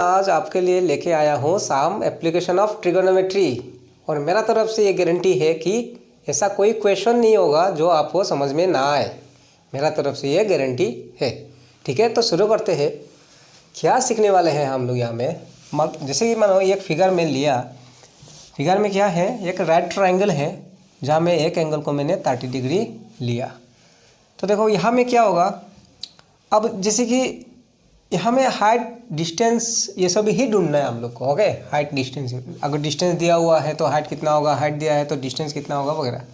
आज आपके लिए लेके आया हूँ सम एप्लीकेशन ऑफ ट्रिगोनोमेट्री और मेरा तरफ से ये गारंटी है कि ऐसा कोई क्वेश्चन नहीं होगा जो आपको समझ में ना आए। मेरा तरफ से ये गारंटी है। ठीक है, तो शुरू करते हैं। क्या सीखने वाले हैं हम लोग यहाँ में। जैसे कि मानो एक फिगर में लिया, फिगर में क्या है, एक राइट ट्रायंगल है जहाँ में एक एंगल को मैंने 30 डिग्री लिया। तो देखो यहाँ में क्या होगा, अब जैसे कि यहाँ में हाइट डिस्टेंस ये सब ही ढूंढना है हम लोग को। ओके, हाइट डिस्टेंस, अगर डिस्टेंस दिया हुआ है तो हाइट कितना होगा, हाइट दिया है तो डिस्टेंस कितना होगा वगैरह।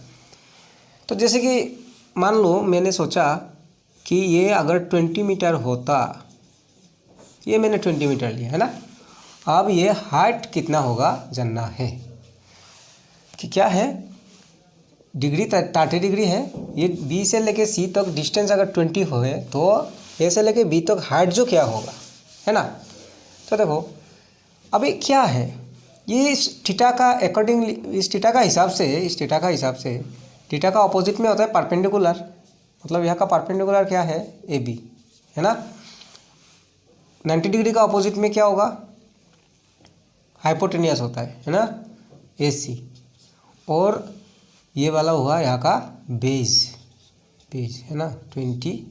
तो जैसे कि मान लो मैंने सोचा कि ये अगर 20 मीटर होता, ये मैंने 20 मीटर लिया है ना। अब ये हाइट कितना होगा जानना है कि क्या है, डिग्री 30 डिग्री है। ये बी से लेके सी तक डिस्टेंस अगर 20 हो तो ए से लेके बी तक हाइट जो क्या होगा, है ना। तो देखो अभी क्या है, ये इस थीटा का अकॉर्डिंगली, इस थीटा का हिसाब से, थीटा का ऑपोजिट में होता है परपेंडिकुलर। मतलब यहाँ का परपेंडिकुलर क्या है, ए बी, है ना। 90 डिग्री का ऑपोजिट में क्या होगा, हाइपोटेनियस होता है ना, ए सी। और ये वाला हुआ यहाँ का बेस है ना, 20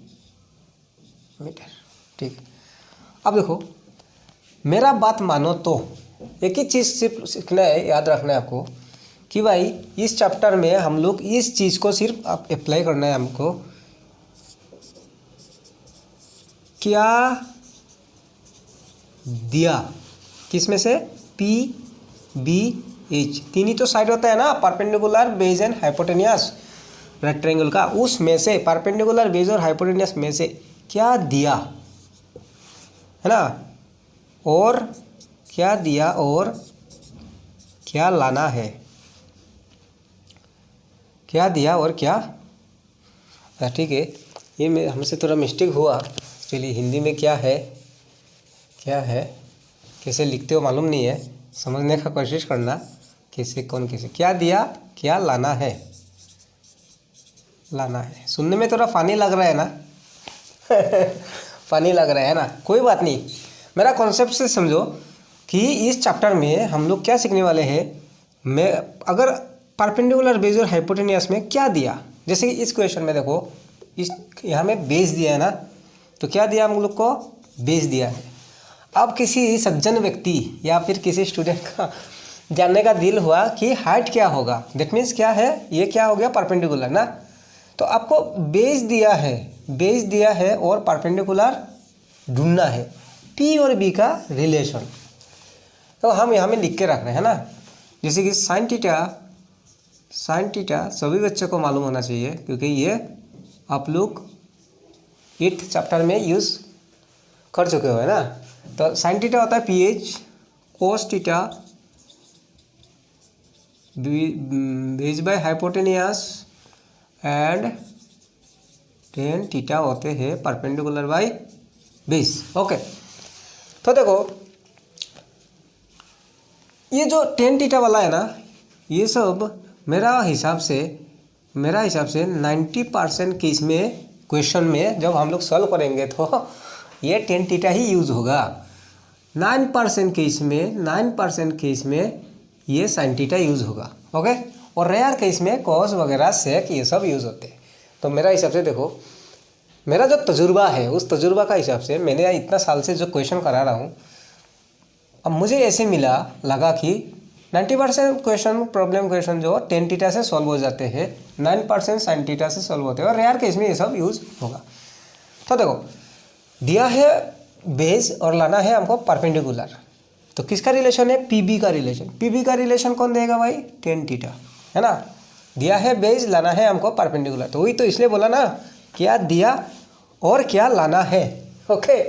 मीटर। ठीक है, अब देखो मेरा बात मानो तो एक ही चीज़ सिर्फ सीखना है, याद रखना है आपको कि भाई इस चैप्टर में हम लोग इस चीज़ को सिर्फ आप अप्लाई करना है हमको। क्या दिया, किस में से, पी बी एच, तीन ही तो साइड होता है ना, perpendicular, base and hypotenuse right triangle का। उसमें से परपेंडिकुलर, बेस और हाइपोटेनियस में से क्या दिया, है ना, और क्या दिया और क्या लाना है, क्या दिया और क्या। ठीक है, ये हमसे थोड़ा मिस्टेक हुआ। चलिए हिंदी में क्या है, कैसे लिखते हो मालूम नहीं है, समझने का कोशिश करना, कैसे कौन कैसे, क्या दिया क्या लाना है, सुनने में थोड़ा फनी लग रहा है ना फनी लग रहा है ना, कोई बात नहीं। मेरा कॉन्सेप्ट से समझो कि इस चैप्टर में हम लोग क्या सीखने वाले हैं। मैं अगर परपेंडिकुलर, बेस और हाइपोटेनियस में क्या दिया, जैसे कि इस क्वेश्चन में देखो, इस यहाँ में बेस दिया है ना, तो क्या दिया हम लोग को, बेस दिया है। अब किसी सज्जन व्यक्ति या फिर किसी स्टूडेंट का जानने का दिल हुआ कि हाइट क्या होगा, दैट मीन्स क्या है, ये क्या हो गया, परपेंडिकुलर ना। तो आपको बेस दिया है और परपेंडिकुलर ढूंढना है, पी और बी का रिलेशन। तो हम यहाँ में लिख के रख रहे हैं ना, जैसे कि साइन थीटा सभी बच्चों को मालूम होना चाहिए, क्योंकि ये आप लोग 8th चैप्टर में यूज़ कर चुके हो, है ना। तो साइन थीटा होता है P H, cos theta base by hypotenuse and tan theta होते हैं परपेंडिकुलर बाय बेस। ओके, तो देखो ये जो टेन थीटा वाला है ना, ये सब मेरा हिसाब से 90% केस में, क्वेश्चन में जब हम लोग सॉल्व करेंगे तो ये टेन थीटा ही यूज़ होगा। 9% केस में ये साइन थीटा यूज़ होगा। ओके, और रेयर केस में कॉस वगैरह सेक ये सब यूज़ होते हैं। तो मेरा हिसाब से देखो, मेरा जो तजुर्बा है उस तजुर्बा का हिसाब से मैंने इतना साल से जो क्वेश्चन करा रहा हूँ, अब मुझे ऐसे लगा कि 90% प्रॉब्लम क्वेश्चन जो टेन थीटा से सॉल्व हो जाते हैं, 9% साइन थीटा से सॉल्व होते हैं, और रेयर केस में ये सब यूज़ होगा। तो देखो दिया है बेस और लाना है हमको परपेंडिकुलर, तो किसका रिलेशन है, पीबी का रिलेशन। पीबी का रिलेशन कौन देगा भाई, टेन थीटा, है ना। दिया है बेस, लाना है हमको परपेंडिकुलर, तो वही तो इसलिए बोला ना, क्या दिया और क्या लाना है। ओके,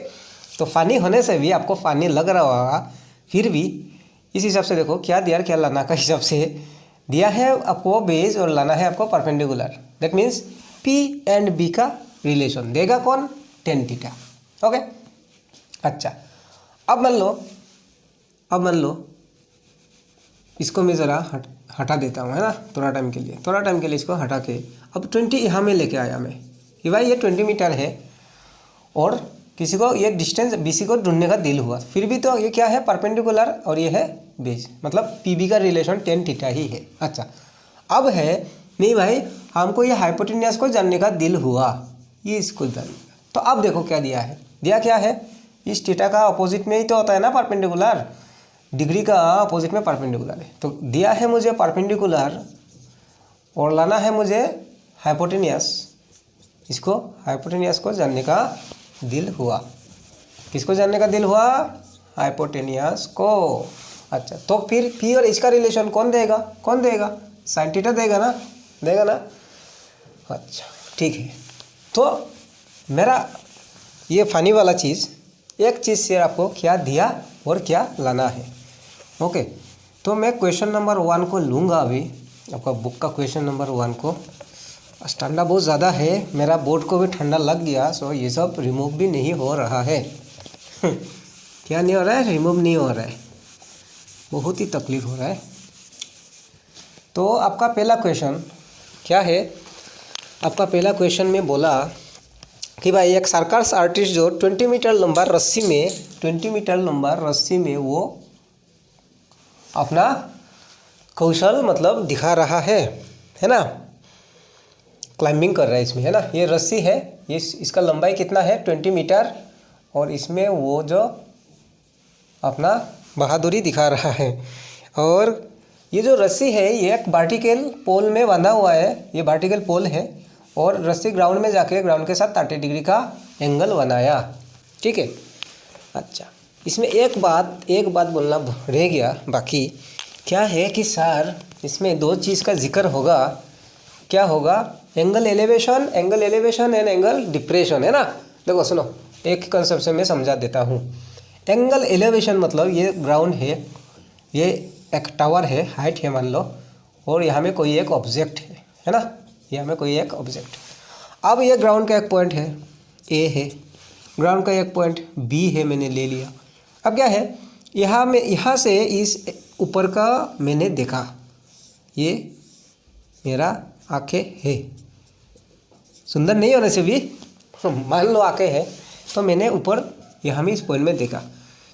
तो फानी होने से भी आपको फानी लग रहा होगा, फिर भी इस हिसाब से देखो, क्या दिया क्या लाना का हिसाब से, दिया है आपको बेस और लाना है आपको perpendicular, that means P and B का रिलेशन देगा कौन, टेन थीटा। ओके, अच्छा, अब मान लो इसको मैं ज़रा हटा देता हूँ, है ना, थोड़ा टाइम के लिए इसको हटा के अब 20 यहाँ में लेके आया मैं कि भाई ये 20 मीटर है और किसी को ये डिस्टेंस BC को ढूंढने का दिल हुआ, फिर भी तो ये क्या है परपेंडिकुलर और ये है बेस, मतलब PB का रिलेशन tan थीटा ही है। अच्छा अब है नहीं भाई हमको ये हाइपोटेन्यूस को जानने का दिल हुआ, ये इसको जानने का। तो अब देखो क्या दिया है, दिया क्या है, इस थीटा का अपोजिट में ही तो होता है ना परपेंडिकुलर, डिग्री का अपोजिट में परपेंडिकुलर है। तो दिया है मुझे परपेंडिकुलर और लाना है मुझे हाइपोटेन्यूस, इसको हाइपोटेन्यूस को जानने का दिल हुआ। किसको जानने का दिल हुआ, हाइपोटेन्यूस को। अच्छा तो फिर P और इसका रिलेशन कौन देगा, कौन देगा, साइन थीटा देगा ना, देगा ना। अच्छा ठीक है, तो मेरा ये फनी वाला चीज़, एक चीज़ से आपको क्या दिया और क्या लाना है। ओके तो मैं क्वेश्चन नंबर 1 को लूँगा अभी, आपका बुक का क्वेश्चन नंबर 1 को। ठंडा बहुत ज़्यादा है, मेरा बोर्ड को भी ठंडा लग गया, सो ये सब रिमूव भी नहीं हो रहा है क्या नहीं हो रहा है, रिमूव नहीं हो रहा है, बहुत ही तकलीफ हो रहा है। तो आपका पहला क्वेश्चन क्या है, आपका पहला क्वेश्चन में बोला कि भाई एक सर्कस आर्टिस्ट जो 20 मीटर लंबा रस्सी में, 20 मीटर लंबा रस्सी में वो अपना कौशल मतलब दिखा रहा है ना, क्लाइंबिंग कर रहा है इसमें, है ना। ये रस्सी है, ये इसका लंबाई कितना है 20 मीटर, और इसमें वो जो अपना बहादुरी दिखा रहा है। और ये जो रस्सी है ये एक वर्टिकल पोल में बंधा हुआ है, ये वर्टिकल पोल है, और रस्सी ग्राउंड में जाके ग्राउंड के साथ 30 डिग्री का एंगल बनाया, ठीक है। अच्छा इसमें एक बात बोलना रह गया बाकी, क्या है कि सर इसमें 2 चीज़ का जिक्र होगा, क्या होगा, angle elevation and angle depression, है ना। देखो सुनो, एक कंसेप्ट से मैं समझा देता हूँ। एंगल एलिवेशन मतलब ये ग्राउंड है, ये एक टावर है, हाइट है मान लो, और यहाँ में कोई एक ऑब्जेक्ट है ना, यहाँ में कोई एक ऑब्जेक्ट। अब ये ग्राउंड का एक पॉइंट है A है, ग्राउंड का एक पॉइंट B है, मैंने ले लिया। अब क्या है, यहाँ से इस ऊपर का मैंने देखा, ये मेरा आंखें है, सुंदर नहीं होने से भी मान लो आंखें है, तो मैंने ऊपर यहाँ में इस पॉइंट में देखा।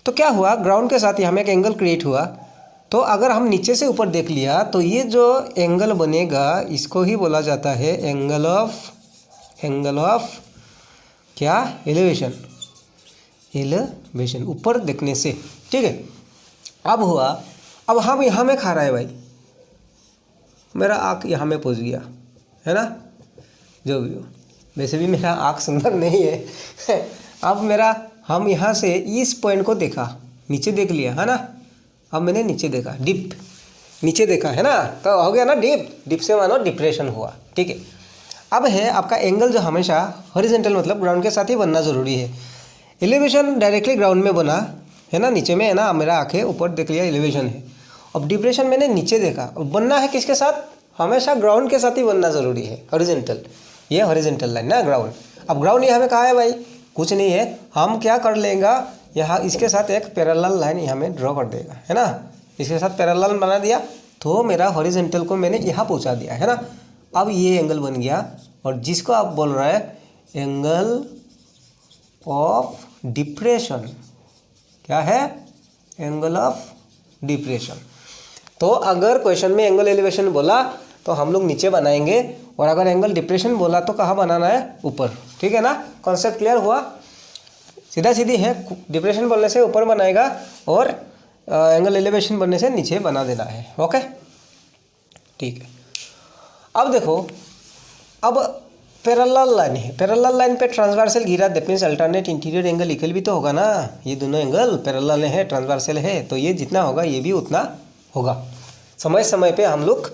तो क्या हुआ, ग्राउंड के साथ यहाँ में एक एंगल क्रिएट हुआ। तो अगर हम नीचे से ऊपर देख लिया तो ये जो एंगल बनेगा इसको ही बोला जाता है एंगल ऑफ क्या, एलिवेशन ऊपर देखने से, ठीक है। अब हुआ, अब हम यहाँ में खा रहा है भाई, मेरा आँख यहाँ में पहुँच गया, है ना, जो भी हो, वैसे भी मेरा आँख सुंदर नहीं है अब हम यहाँ से इस पॉइंट को देखा, नीचे देख लिया, है ना। अब मैंने नीचे देखा, नीचे देखा, है ना, तो हो गया ना डिप से मानो डिप्रेशन हुआ, ठीक है। अब है आपका एंगल जो हमेशा हॉरिजॉन्टल मतलब ग्राउंड के साथ ही बनना ज़रूरी है। एलिवेशन डायरेक्टली ग्राउंड में बना, है ना, नीचे में, है ना, मेरा आँखें ऊपर देख लिया, एलिवेशन है। अब डिप्रेशन मैंने नीचे देखा, बनना है किसके साथ, हमेशा ग्राउंड के साथ ही बनना ज़रूरी है, हॉरिजॉन्टल, ये हॉरिजॉन्टल लाइन ना ग्राउंड। अब ग्राउंड यहाँ में कहाँ है भाई, कुछ नहीं है, हम क्या कर लेंगे, यहाँ इसके साथ एक पैरेलल लाइन यहाँ में ड्रॉ कर देगा, है ना, इसके साथ पैरेलल बना दिया, तो मेरा हॉरिजॉन्टल को मैंने यहाँ पहुँचा दिया, है ना। अब ये एंगल बन गया, और जिसको आप बोल रहे हैं एंगल ऑफ डिप्रेशन, क्या है, एंगल ऑफ डिप्रेशन। तो अगर क्वेश्चन में एंगल एलिवेशन बोला तो हम लोग नीचे बनाएंगे, और अगर एंगल डिप्रेशन बोला तो कहाँ बनाना है, ऊपर, ठीक है ना। कॉन्सेप्ट क्लियर हुआ, सीधा सीधी है, डिप्रेशन बोलने से ऊपर बनाएगा और एंगल एलिवेशन बनने से नीचे बना देना है, ओके ठीक है। अब देखो, अब पैरेलल लाइन है, पैरेलल लाइन पे ट्रांसवर्सल गिरा, that means alternate interior angle equal भी तो होगा ना, ये दोनों एंगल पैरेलल है, ट्रांसवर्सल है, तो ये जितना होगा ये भी उतना होगा। समय समय पे हम लोग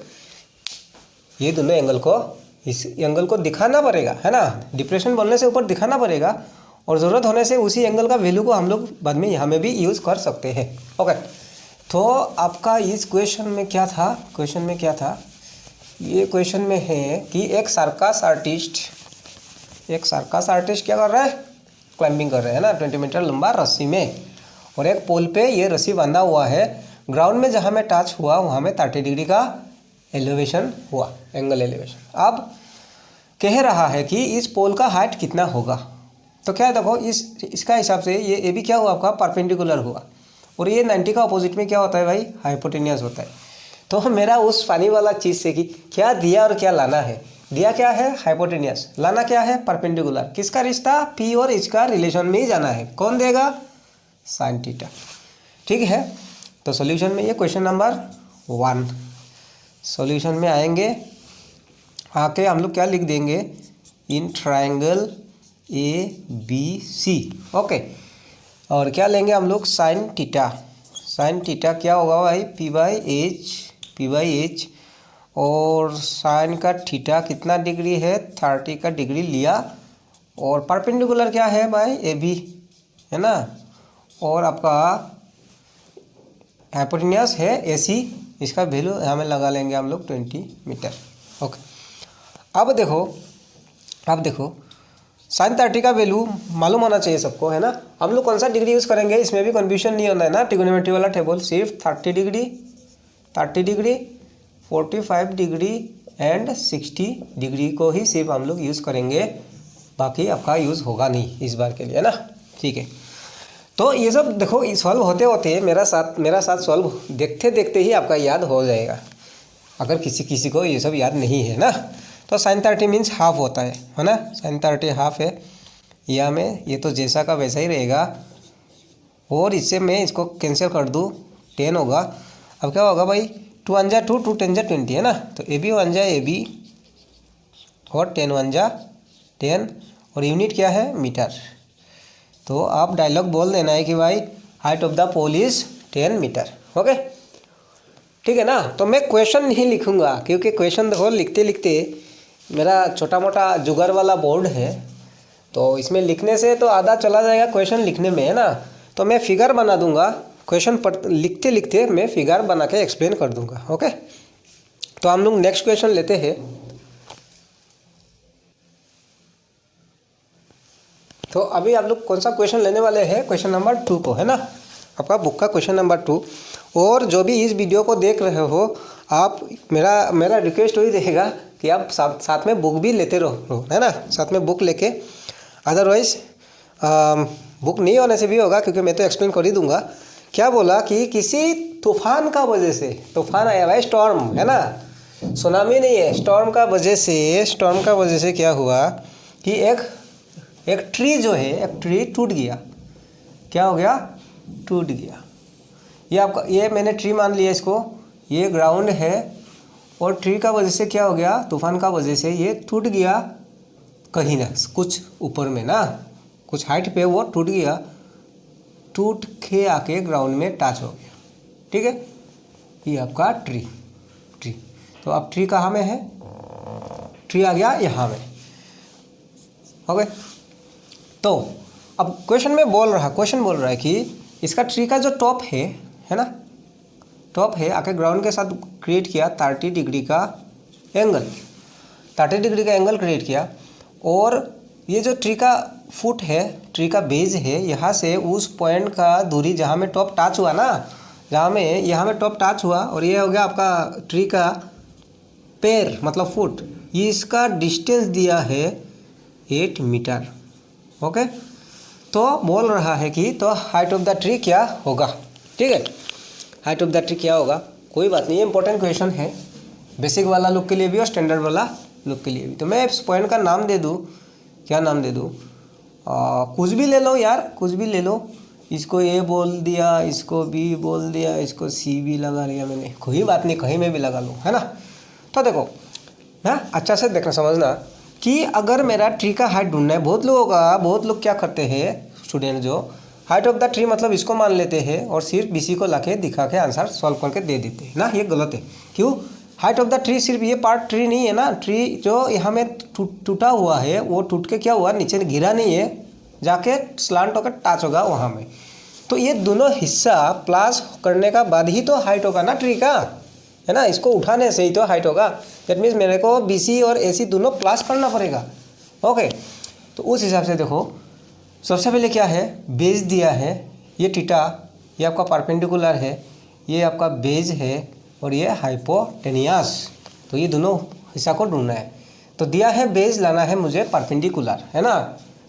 ये दोनों एंगल को, इस एंगल को दिखाना पड़ेगा, है ना, डिप्रेशन बोलने से ऊपर दिखाना पड़ेगा, और ज़रूरत होने से उसी एंगल का वैल्यू को हम लोग बाद में यहाँ में भी यूज़ कर सकते हैं, ओके। तो आपका इस क्वेश्चन में क्या था, ये क्वेश्चन में है कि एक सर्कस आर्टिस्ट क्या कर रहा है, क्लाइंबिंग कर रहा है ना, 20 मीटर लंबा रस्सी में, और एक पोल पे ये रस्सी बांधा हुआ है, ग्राउंड में जहाँ में टच हुआ वहाँ में 30 डिग्री का एलिवेशन हुआ, एंगल एलिवेशन। अब कह रहा है कि इस पोल का हाइट कितना होगा, तो क्या है देखो, इसका हिसाब से ये भी क्या हुआ आपका परपेंडिकुलर हुआ, और ये 90 का अपोजिट में क्या होता है भाई, हाइपोटेनियस होता है। तो मेरा उस पानी वाला चीज़ से कि क्या दिया और क्या लाना है, दिया क्या है हाइपोटेनियस, लाना क्या है परपेंडिकुलर, किसका रिश्ता पी और इसका रिलेशन में ही जाना है, कौन देगा साइन थीटा। ठीक है, तो सॉल्यूशन में ये क्वेश्चन नंबर 1 सॉल्यूशन में आएंगे, आके हम लोग क्या लिख देंगे, इन ट्रायंगल ABC। ओके, और क्या लेंगे हम लोग साइन थीटा। साइन थीटा क्या होगा भाई P/H, और साइन का थीटा कितना डिग्री है 30 का डिग्री लिया, और परपेंडिकुलर क्या है भाई AB है ना, और आपका हाइपोटेन्यूस है AC, इसका वैल्यू हमें लगा लेंगे हम लोग 20 मीटर। ओके, अब देखो साइन 30 का वैल्यू मालूम होना चाहिए सबको, है ना। हम लोग कौन सा डिग्री यूज़ करेंगे, इसमें भी कन्फ्यूजन नहीं होना है ना, ट्रिगोनोमेट्री वाला टेबल सिर्फ 30 डिग्री, 45 डिग्री एंड 60 डिग्री को ही सिर्फ हम लोग यूज़ करेंगे, बाकी आपका यूज़ होगा नहीं इस बार के लिए, है ना। ठीक है, तो ये सब देखो सॉल्व होते होते मेरा साथ सॉल्व देखते देखते ही आपका याद हो जाएगा, अगर किसी को ये सब याद नहीं है ना। तो साइन 30 मीन्स हाफ होता है ना, साइन 30 हाफ है, या में ये तो जैसा का वैसा ही रहेगा, और इससे मैं इसको कैंसिल कर दूँ 10 होगा। अब क्या होगा भाई 2 1 जा 2, 2 10 जा 20 है ना, तो AB 1 जा AB और 10 1 जा 10, और यूनिट क्या है मीटर। तो आप डायलॉग बोल देना है कि भाई height of the pole is 10 metre. Okay, ठीक है ना। तो मैं क्वेश्चन नहीं लिखूंगा, क्योंकि क्वेश्चन देखो लिखते लिखते मेरा छोटा मोटा जुगाड़ वाला बोर्ड है, तो इसमें लिखने से तो आधा चला जाएगा क्वेश्चन लिखने में, है ना। तो मैं फिगर बना दूंगा, क्वेश्चन लिखते लिखते मैं फिगर बना के एक्सप्लेन कर दूंगा। ओके, तो हम लोग नेक्स्ट क्वेश्चन लेते हैं। तो अभी आप लोग कौन सा क्वेश्चन लेने वाले हैं, क्वेश्चन नंबर 2 को, है ना, आपका बुक का क्वेश्चन नंबर 2। और जो भी इस वीडियो को देख रहे हो आप, मेरा रिक्वेस्ट वही रहेगा कि आप साथ में बुक भी लेते रहो, है ना, साथ में बुक लेके। अदरवाइज बुक नहीं होने से भी होगा, क्योंकि मैं तो एक्सप्लेन कर ही दूंगा। क्या बोला कि किसी तूफान का वजह से, तूफान आया भाई स्टॉर्म, है ना, सुनामी नहीं है, स्टॉर्म का वजह से क्या हुआ कि एक ट्री जो है, एक ट्री टूट गया। क्या हो गया, टूट गया। ये मैंने ट्री मान लिया इसको, ये ग्राउंड है, और ट्री का वजह से क्या हो गया, तूफान का वजह से ये टूट गया कहीं ना, कुछ ऊपर में ना, कुछ हाइट पे वो टूट गया, टूट के आके ग्राउंड में टच हो गया। ठीक है, ये आपका ट्री। तो अब ट्री कहाँ में है, ट्री आ गया यहाँ में। ओके, तो अब क्वेश्चन बोल रहा है कि इसका ट्री का जो टॉप है ना, टॉप है, आके ग्राउंड के साथ क्रिएट किया 30 डिग्री का एंगल, 30 डिग्री का एंगल क्रिएट किया, और ये जो ट्री का फुट है, ट्री का बेस है, यहाँ से उस पॉइंट का दूरी जहाँ में टॉप टच हुआ ना, यहाँ में टॉप टच हुआ, और ये हो गया आपका ट्री का पैर मतलब फुट, ये इसका डिस्टेंस दिया है 8 मीटर। ओके, तो बोल रहा है कि तो हाइट ऑफ द ट्री क्या होगा। ठीक है, हाइट ऑफ द ट्री क्या होगा, कोई बात नहीं, ये इंपॉर्टेंट क्वेश्चन है, बेसिक वाला लोग के लिए भी और स्टैंडर्ड वाला लोग के लिए भी। तो मैं इस पॉइंट का नाम दे दूँ, क्या नाम दे दूँ, कुछ भी ले लो यार, कुछ भी ले लो, इसको ए बोल दिया, इसको बी बोल दिया, इसको सी भी लगा लिया मैंने, कोई बात नहीं, कहीं में भी लगा लो, है ना। तो देखो हाँ, अच्छा से देखना समझना कि अगर मेरा ट्री का हाइट ढूंढना है, बहुत लोग क्या करते हैं स्टूडेंट, जो हाइट ऑफ द ट्री मतलब इसको मान लेते हैं और सिर्फ BC को लाके दिखा के आंसर सॉल्व करके दे देते हैं ना, ये गलत है। क्यों, हाइट ऑफ द ट्री सिर्फ ये पार्ट ट्री नहीं है ना, ट्री जो यहाँ में टूटा हुआ है वो टूट के क्या हुआ, नीचे गिरा नहीं है, जाके स्लांट होकर टच होगा वहाँ में। तो ये दोनों हिस्सा प्लस करने का बाद ही तो हाइट होगा ना ट्री का, है ना, इसको उठाने से ही तो हाइट होगा। दैट मीन्स मेरे को BC और AC दोनों प्लस करना पड़ेगा। ओके, तो उस हिसाब से देखो, सबसे पहले क्या है, बेस दिया है, ये थीटा, ये आपका परपेंडिकुलर है, ये आपका बेस है, और ये हाइपोटेनियस। तो ये दोनों हिस्सा को ढूंढना है। तो दिया है बेस, लाना है मुझे परपेंडिकुलर, है ना।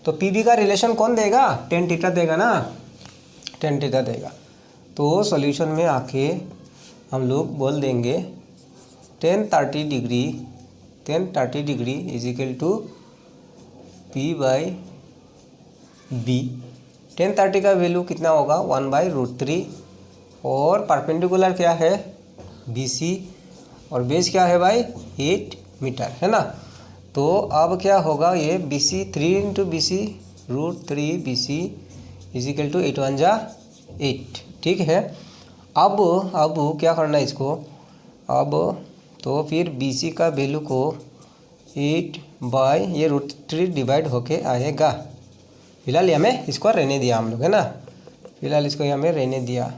तो पी बी का रिलेशन कौन देगा, टेन थीटा देगा ना, टेन थीटा देगा। तो सॉल्यूशन में आके हम लोग बोल देंगे tan 30 degree is equal to P by B. 1030 का वैल्यू कितना होगा 1/√3 और परपेंडिकुलर क्या है BC और बेस क्या है भाई 8 मीटर है ना। तो अब क्या होगा ये BC 3 × BC √3 BC is equal to 8 1 जा 8, ठीक है। अब क्या करना है इसको, अब तो फिर BC का वैल्यू को 8 बाई ये √3 डिवाइड होके आएगा। फिलहाल हमें इसको रहने दिया हम लोग है ना, फिलहाल इसको हमें रहने दिया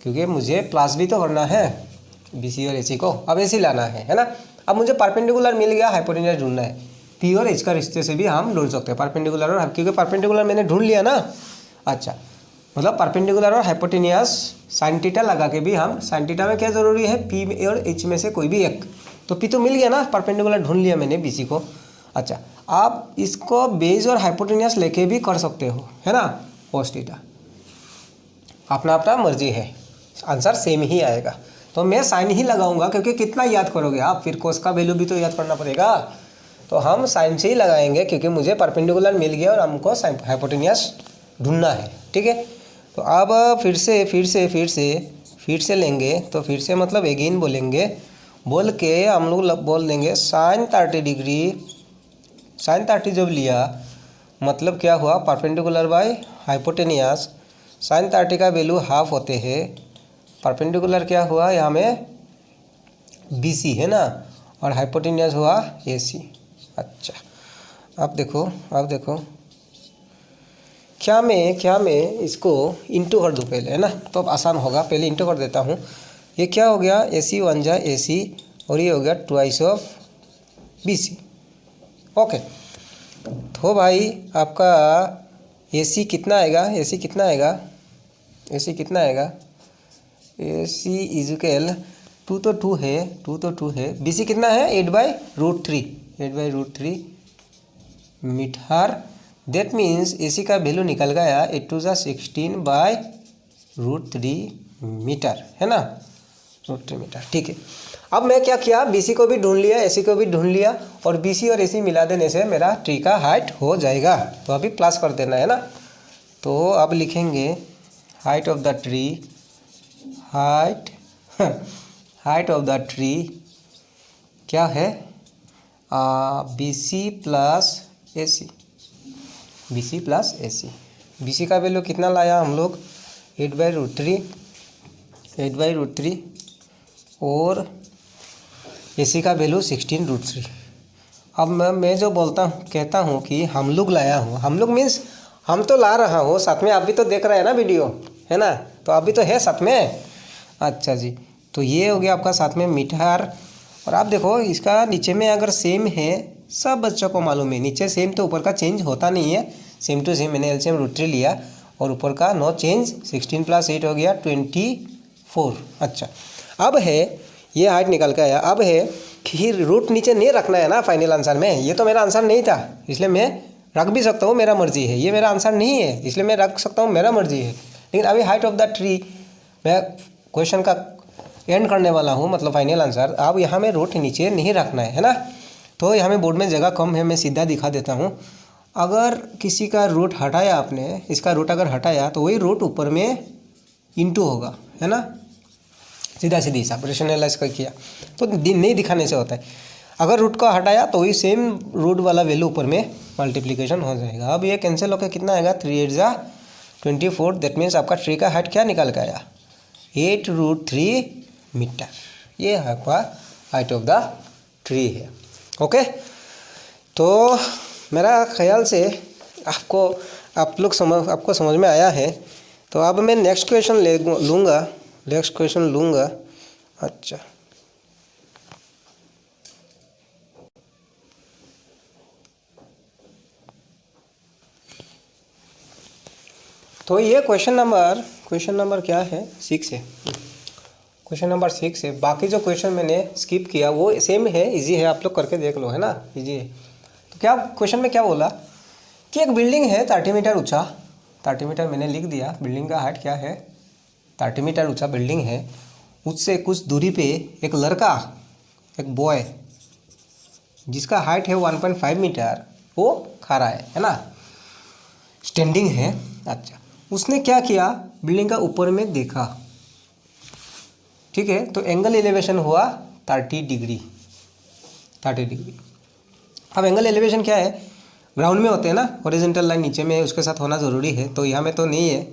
क्योंकि मुझे प्लस भी तो करना है BC और AC को। अब AC लाना है ना। अब मुझे परपेंडिकुलर मिल गया, हाइपोटेन्यूज ढूंढना है। P और H का रिश्ते से भी हम ढूंढ सकते हैं परपेंडिकुलर और, क्योंकि परपेंडिकुलर मैंने ढूंढ लिया ना। अच्छा मतलब परपेंडिकुलर और हाइपोटेन्यूज साइन थीटा लगा के भी हम, साइन थीटा में क्या ज़रूरी है P और H में से कोई भी एक, तो P तो मिल गया ना, परपेंडिकुलर ढूंढ लिया मैंने BC को। अच्छा आप इसको बेस और हाइपोटेन्यूज लेके भी कर सकते हो है ना, cos थीटा, अपना अपना मर्जी है, आंसर सेम ही आएगा। तो मैं साइन ही लगाऊंगा क्योंकि कितना याद करोगे आप, फिर cos का वैल्यू भी तो याद करना पड़ेगा। तो हम साइन से ही लगाएंगे क्योंकि मुझे परपेंडिकुलर मिल गया और हमको हाइपोटेन्यूज ढूंढना है, ठीक है। तो अब फिर से लेंगे, तो फिर से मतलब अगेन बोलेंगे, बोल के हम लोग बोल देंगे साइन 30 डिग्री, साइन 30 जब लिया मतलब क्या हुआ परपेंडिकुलर बाय हाइपोटेन्यूज, साइन 30 का वैल्यू हाफ होते हैं, परपेंडिकुलर क्या हुआ यहाँ में BC है ना और हाइपोटेन्यूज हुआ AC। अच्छा अब देखो क्या मैं इसको इंटू कर दूँ पहले है ना, तो अब आसान होगा, पहले इंटू कर देता हूँ। ये क्या हो गया AC 1 जा AC और ये हो गया 2 ऑफ BC, ओके। तो भाई आपका AC कितना आएगा, AC कितना आएगा AC इजिकल 2 तो 2 है, BC कितना है 8/√3 मीटर। दैट मीन्स AC का वैल्यू निकल गया 8 2 जा 16/√3 मीटर है ना, √3 मीटर, ठीक है। अब मैं क्या किया BC को भी ढूंढ लिया, AC को भी ढूंढ लिया और BC और AC मिला देने से मेरा ट्री का हाइट हो जाएगा। तो अभी प्लस कर देना है ना। तो अब लिखेंगे height of the tree, height of the tree क्या है BC प्लस AC, BC का वैल्यू कितना लाया हम लोग 8/√3 और AC का वैल्यू 16√3। अब मैं जो कहता हूँ कि हम लोग लाया हूँ, हम लोग मीन्स हम तो ला रहा हूँ, साथ में आप भी तो देख रहे हैं ना वीडियो है ना, तो आप भी तो है साथ में। अच्छा जी, तो ये हो गया आपका साथ में मीटर। और आप देखो इसका नीचे में अगर सेम है, सब बच्चों को मालूम है नीचे सेम तो ऊपर का चेंज होता नहीं है, सेम टू सेम मैंने LCM √3 लिया और ऊपर का नो चेंज, 16 + 8 हो गया 24। अच्छा अब है ये हाइट निकल के आया। अब है कि रूट नीचे नहीं रखना है ना फाइनल आंसर में, ये तो मेरा आंसर नहीं था इसलिए मैं रख भी सकता हूँ, मेरा मर्जी है। ये मेरा आंसर नहीं है इसलिए मैं रख सकता हूँ, मेरा मर्जी है। लेकिन अभी हाइट ऑफ द ट्री मैं क्वेश्चन का एंड करने वाला हूँ, मतलब फाइनल आंसर। अब यहाँ में रूट नीचे नहीं रखना है ना। तो यहाँ में बोर्ड में जगह कम है, मैं सीधा दिखा देता हूँ। अगर किसी का रूट हटाया आपने, इसका रूट अगर हटाया तो वही रूट ऊपर में इंटू होगा है ना, सीधा सीधी हिसाब रेशनलाइज कर किया तो नहीं दिखाने से होता है। अगर रूट को हटाया तो वही सेम रूट वाला वैल्यू ऊपर में मल्टीप्लिकेशन हो जाएगा। अब ये कैंसिल होकर कितना आएगा 3 8 जा 24। दैट मीन्स आपका ट्री का हाइट क्या निकल के आया 8√3 मीटर। ये आपका हाइट ऑफ द ट्री है, ओके। तो मेरा ख्याल से आपको समझ में आया है। तो अब मैं नेक्स्ट क्वेश्चन लूँगा। अच्छा तो ये क्वेश्चन नंबर क्या है 6 है, क्वेश्चन नंबर 6 है। बाकी जो क्वेश्चन मैंने स्किप किया वो सेम है, इजी है, आप लोग करके देख लो है ना, इजी है। तो क्या क्वेश्चन में क्या बोला कि एक बिल्डिंग है 30 मीटर ऊंचा, 30 मीटर मैंने लिख दिया, बिल्डिंग का हाइट क्या है 30 मीटर ऊंचा बिल्डिंग है, उससे कुछ दूरी पे एक लड़का, एक बॉय जिसका हाइट है 1.5 मीटर, वो खड़ा है ना, स्टैंडिंग है। अच्छा, उसने क्या किया, बिल्डिंग का ऊपर में देखा, ठीक है, तो एंगल एलिवेशन हुआ 30 डिग्री, 30 डिग्री। अब एंगल एलिवेशन क्या है, ग्राउंड में होते हैं ना, हॉरिजॉन्टल लाइन नीचे में उसके साथ होना ज़रूरी है, तो यहाँ में तो नहीं है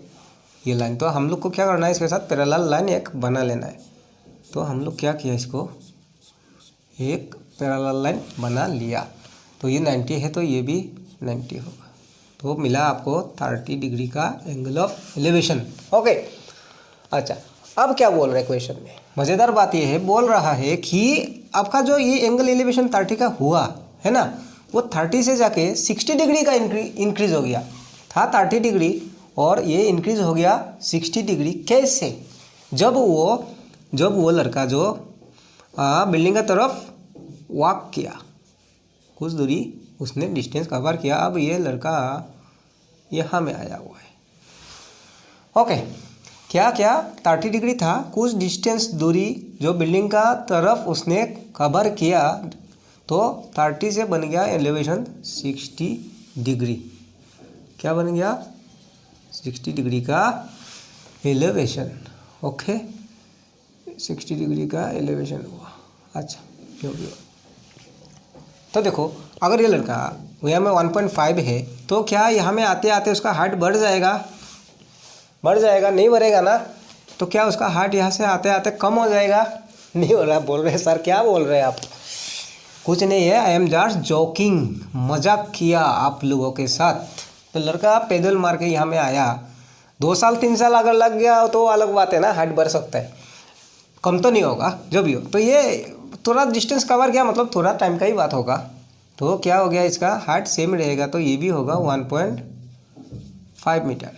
ये लाइन, तो हम लोग को क्या करना है, इसके साथ पैरेलल लाइन एक बना लेना है। तो हम लोग क्या किया, इसको एक पैरेलल लाइन बना लिया, तो ये 90 है तो ये भी 90 होगा, तो मिला आपको 30 डिग्री का एंगल ऑफ एलिवेशन। ओके, अच्छा अब क्या बोल रहे हैं क्वेश्चन में, मज़ेदार बात ये है, बोल रहा है कि आपका जो ये एंगल एलिवेशन 30 का हुआ है ना, वो 30 से जाके 60 डिग्री का इंक्रीज हो गया, था 30 डिग्री और ये इंक्रीज हो गया 60 डिग्री। कैसे, जब वो लड़का जो बिल्डिंग का तरफ वॉक किया, कुछ दूरी उसने डिस्टेंस कवर किया, अब ये लड़का यहाँ में आया हुआ है। ओके, क्या क्या 30 डिग्री था, कुछ डिस्टेंस दूरी जो बिल्डिंग का तरफ उसने कवर किया, तो 30 से बन गया एलिवेशन 60 डिग्री। क्या बन गया, 60 डिग्री का एलिवेशन। ओके, 60 डिग्री का एलिवेशन हुआ। अच्छा, जो भी हो, तो देखो अगर ये लड़का यहाँ में 1.5 है, तो क्या यहाँ में आते आते उसका हाइट बढ़ जाएगा, बढ़ जाएगा, नहीं बढ़ेगा ना, तो क्या उसका हाइट यहाँ से आते आते कम हो जाएगा, नहीं हो रहा। बोल रहे हैं सर क्या बोल रहे हैं आप, कुछ नहीं है, आई एम जस्ट जोकिंग, मजाक किया आप लोगों के साथ। तो लड़का पैदल मार के यहाँ में आया, 2 साल 3 साल अगर लग गया तो अलग बात है ना, हाइट बढ़ सकता है, कम तो नहीं होगा जो भी हो। तो ये थोड़ा डिस्टेंस कवर किया, मतलब थोड़ा टाइम का ही बात होगा, तो क्या हो गया, इसका हाइट सेम रहेगा, तो ये भी होगा 1.5 मीटर।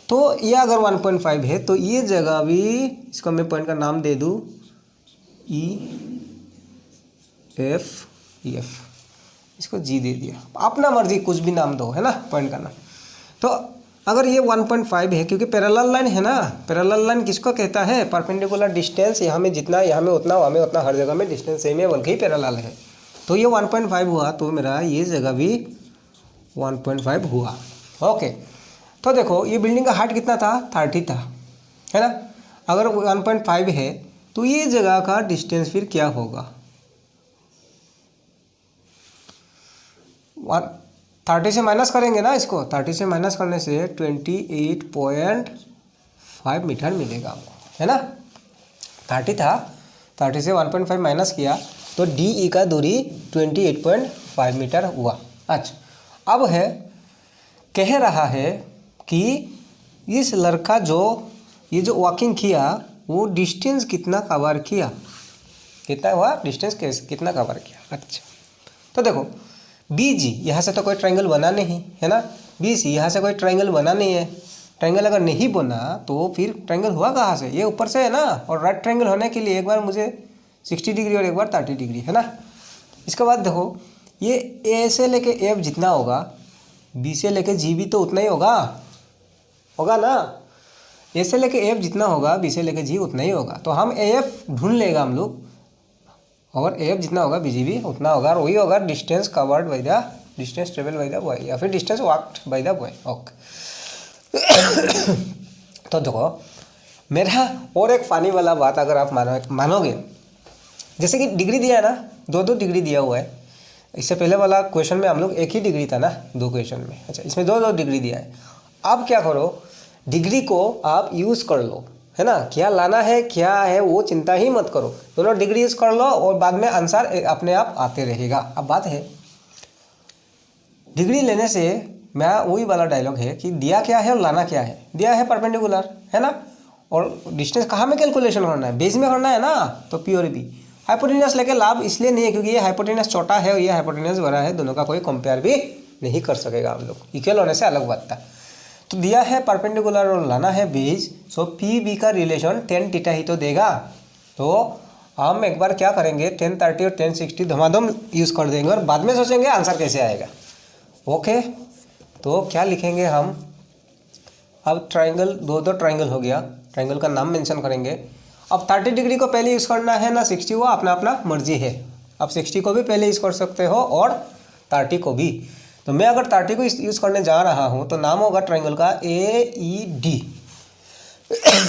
तो ये अगर 1.5 है तो ये जगह भी, इसको मैं पॉइंट का नाम दे दूँ EF, इसको G दे दिया, अपना मर्जी कुछ भी नाम दो, है ना, पॉइंट का नाम। तो अगर ये 1.5 है, क्योंकि पैरेलल लाइन है ना, पैरेलल लाइन किसको कहता है, परपेंडिकुलर डिस्टेंस, यहाँ में जितना, यहाँ में उतना, वहाँ में उतना, हर जगह में डिस्टेंस सेम है, बल्कि पैरेलल है। तो ये 1.5 हुआ, तो मेरा ये जगह भी 1.5 हुआ। ओके, तो देखो ये बिल्डिंग का हाइट कितना था, 30 था, है ना, अगर 1.5 है तो ये जगह का डिस्टेंस फिर क्या होगा, 30 से माइनस करेंगे ना इसको, 30 से माइनस करने से 28.5 मीटर मिलेगा आपको, है ना। 30 था, 30 से 1.5 माइनस किया तो DE का दूरी 28.5 मीटर हुआ। अच्छा, अब है, कह रहा है कि इस लड़का जो ये जो वॉकिंग किया, वो डिस्टेंस कितना कवर किया, कितना हुआ डिस्टेंस, कितना कवर किया। अच्छा, तो देखो BG यहाँ से तो कोई ट्रायंगल बना नहीं है ना, BC यहाँ से कोई ट्रायंगल बना नहीं है, ट्रायंगल अगर नहीं बना तो फिर ट्रायंगल हुआ कहाँ से, ये ऊपर से है ना, और राइट ट्रायंगल होने के लिए एक बार मुझे 60 डिग्री और एक बार 30 डिग्री, है ना। इसके बाद देखो ये A से लेके F जितना होगा, B से लेके G भी तो उतना ही होगा ना, A से लेके F जितना होगा B से लेके G उतना ही होगा, तो हम AF ढूंढ लेगा हम लोग, और AF जितना होगा BG भी उतना होगा, और वही होगा distance covered by the, distance travel by the boy, या फिर distance walked by the boy. Okay, तो देखो मेरा और एक फानी वाला बात अगर आप मानोगे, जैसे कि डिग्री दिया है ना, 2-2 डिग्री दिया हुआ है, इससे पहले वाला क्वेश्चन में हम लोग 1 ही डिग्री था ना, 2 क्वेश्चन में। अच्छा, इसमें 2-2 डिग्री दिया है। अब क्या करो, डिग्री को आप यूज़ कर लो, है ना, क्या लाना है क्या है वो चिंता ही मत करो, दोनों डिग्री यूज़ कर लो और बाद में आंसर अपने आप आते रहेगा। अब बात है, डिग्री लेने से मैं वही वाला डायलॉग है कि दिया क्या है और लाना क्या है, दिया है परपेंडिकुलर, है ना, और डिस्टेंस कहाँ में कैलकुलेशन करना है, बेस में करना है ना, तो प्योर बी। हाइपोटेनस लेके लाभ इसलिए नहीं है क्योंकि ये हाइपोटेनस छोटा है और ये हाइपोटेनस बड़ा है, दोनों का कोई कंपेयर भी नहीं कर सकेगा हम लोग, इक्वल होने से अलग बात था। तो दिया है परपेंडिकुलर और लाना है बेस, सो PB का रिलेशन tan थीटा ही तो देगा। तो हम एक बार क्या करेंगे, tan 30 और tan 60 धमाधम यूज़ कर देंगे और बाद में सोचेंगे आंसर कैसे आएगा। ओके, तो क्या लिखेंगे हम, अब ट्राइंगल, दो ट्राइंगल हो गया, ट्राइंगल का नाम मेंशन करेंगे। अब 30 डिग्री को पहले यूज़ करना है ना 60, वो अपना अपना मर्जी है। आप 60 को भी पहले यूज़ कर सकते हो और 30 को भी। तो मैं अगर 30 को यूज़ करने जा रहा हूँ तो नाम होगा ट्राइंगल का AED।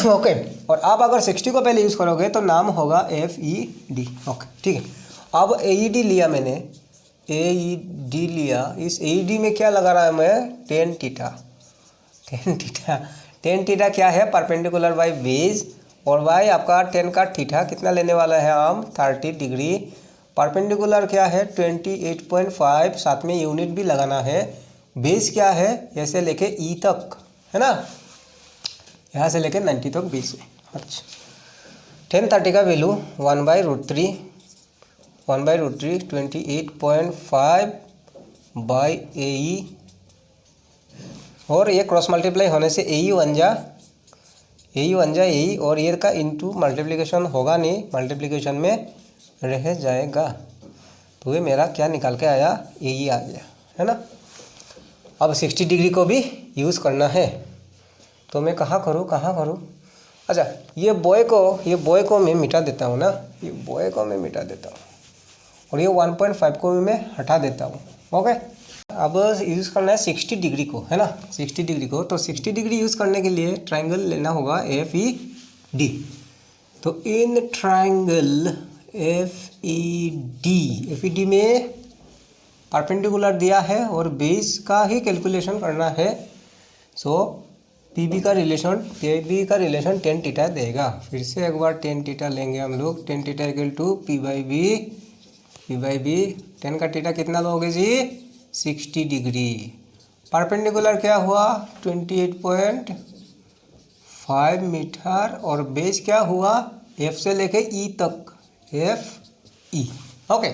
ओके, और आप अगर 60 को पहले यूज़ करोगे तो नाम होगा FED। ओके ठीक है। अब AED लिया मैंने, AED लिया, इस AED में क्या लगा रहा है मैं, टेन थीटा। टेन थीटा क्या है, परपेंडिकुलर बाई बेस, और बाई आपका 10 का थीटा कितना लेने वाला है हम, 30 डिग्री। परपेंडिकुलर क्या है 28.5, साथ में यूनिट भी लगाना है। बेस क्या है, ऐसे लेके ई तक है ना, यहाँ से लेके 90 तक बेस है। अच्छा, 1030 का वैल्यू 1/√3, 1/√3 28.5 बाई AE, और ये क्रॉस मल्टीप्लाई होने से AE वन जा AE, और ये का इनटू मल्टीप्लिकेशन होगा नहीं, मल्टीप्लिकेशन में रह जाएगा। तो ये मेरा क्या निकाल के आया, AE आ गया, है ना। अब 60 डिग्री को भी यूज़ करना है, तो मैं कहाँ करूँ। अच्छा, ये बॉय को मैं मिटा देता हूँ ना, ये बॉय को मैं मिटा देता हूँ, और ये 1.5 को भी मैं हटा देता हूँ। ओके, अब यूज़ करना है 60 डिग्री को, है ना, 60 डिग्री को। तो 60 डिग्री यूज़ करने के लिए ट्राइंगल लेना होगा FED। तो इन ट्राइंगल FED में परपेंडिकुलर दिया है और बेस का ही कैलकुलेशन करना है। सो PB का रिलेशन टेन थीटा देगा। फिर से एक बार टेन थीटा लेंगे हम लोग, tan theta equal to P/B। 10 का थीटा कितना लोगे जी, 60 डिग्री। परपेंडिकुलर क्या हुआ 28.5 मीटर, और बेस क्या हुआ F से लेके E तक, FE। ओके,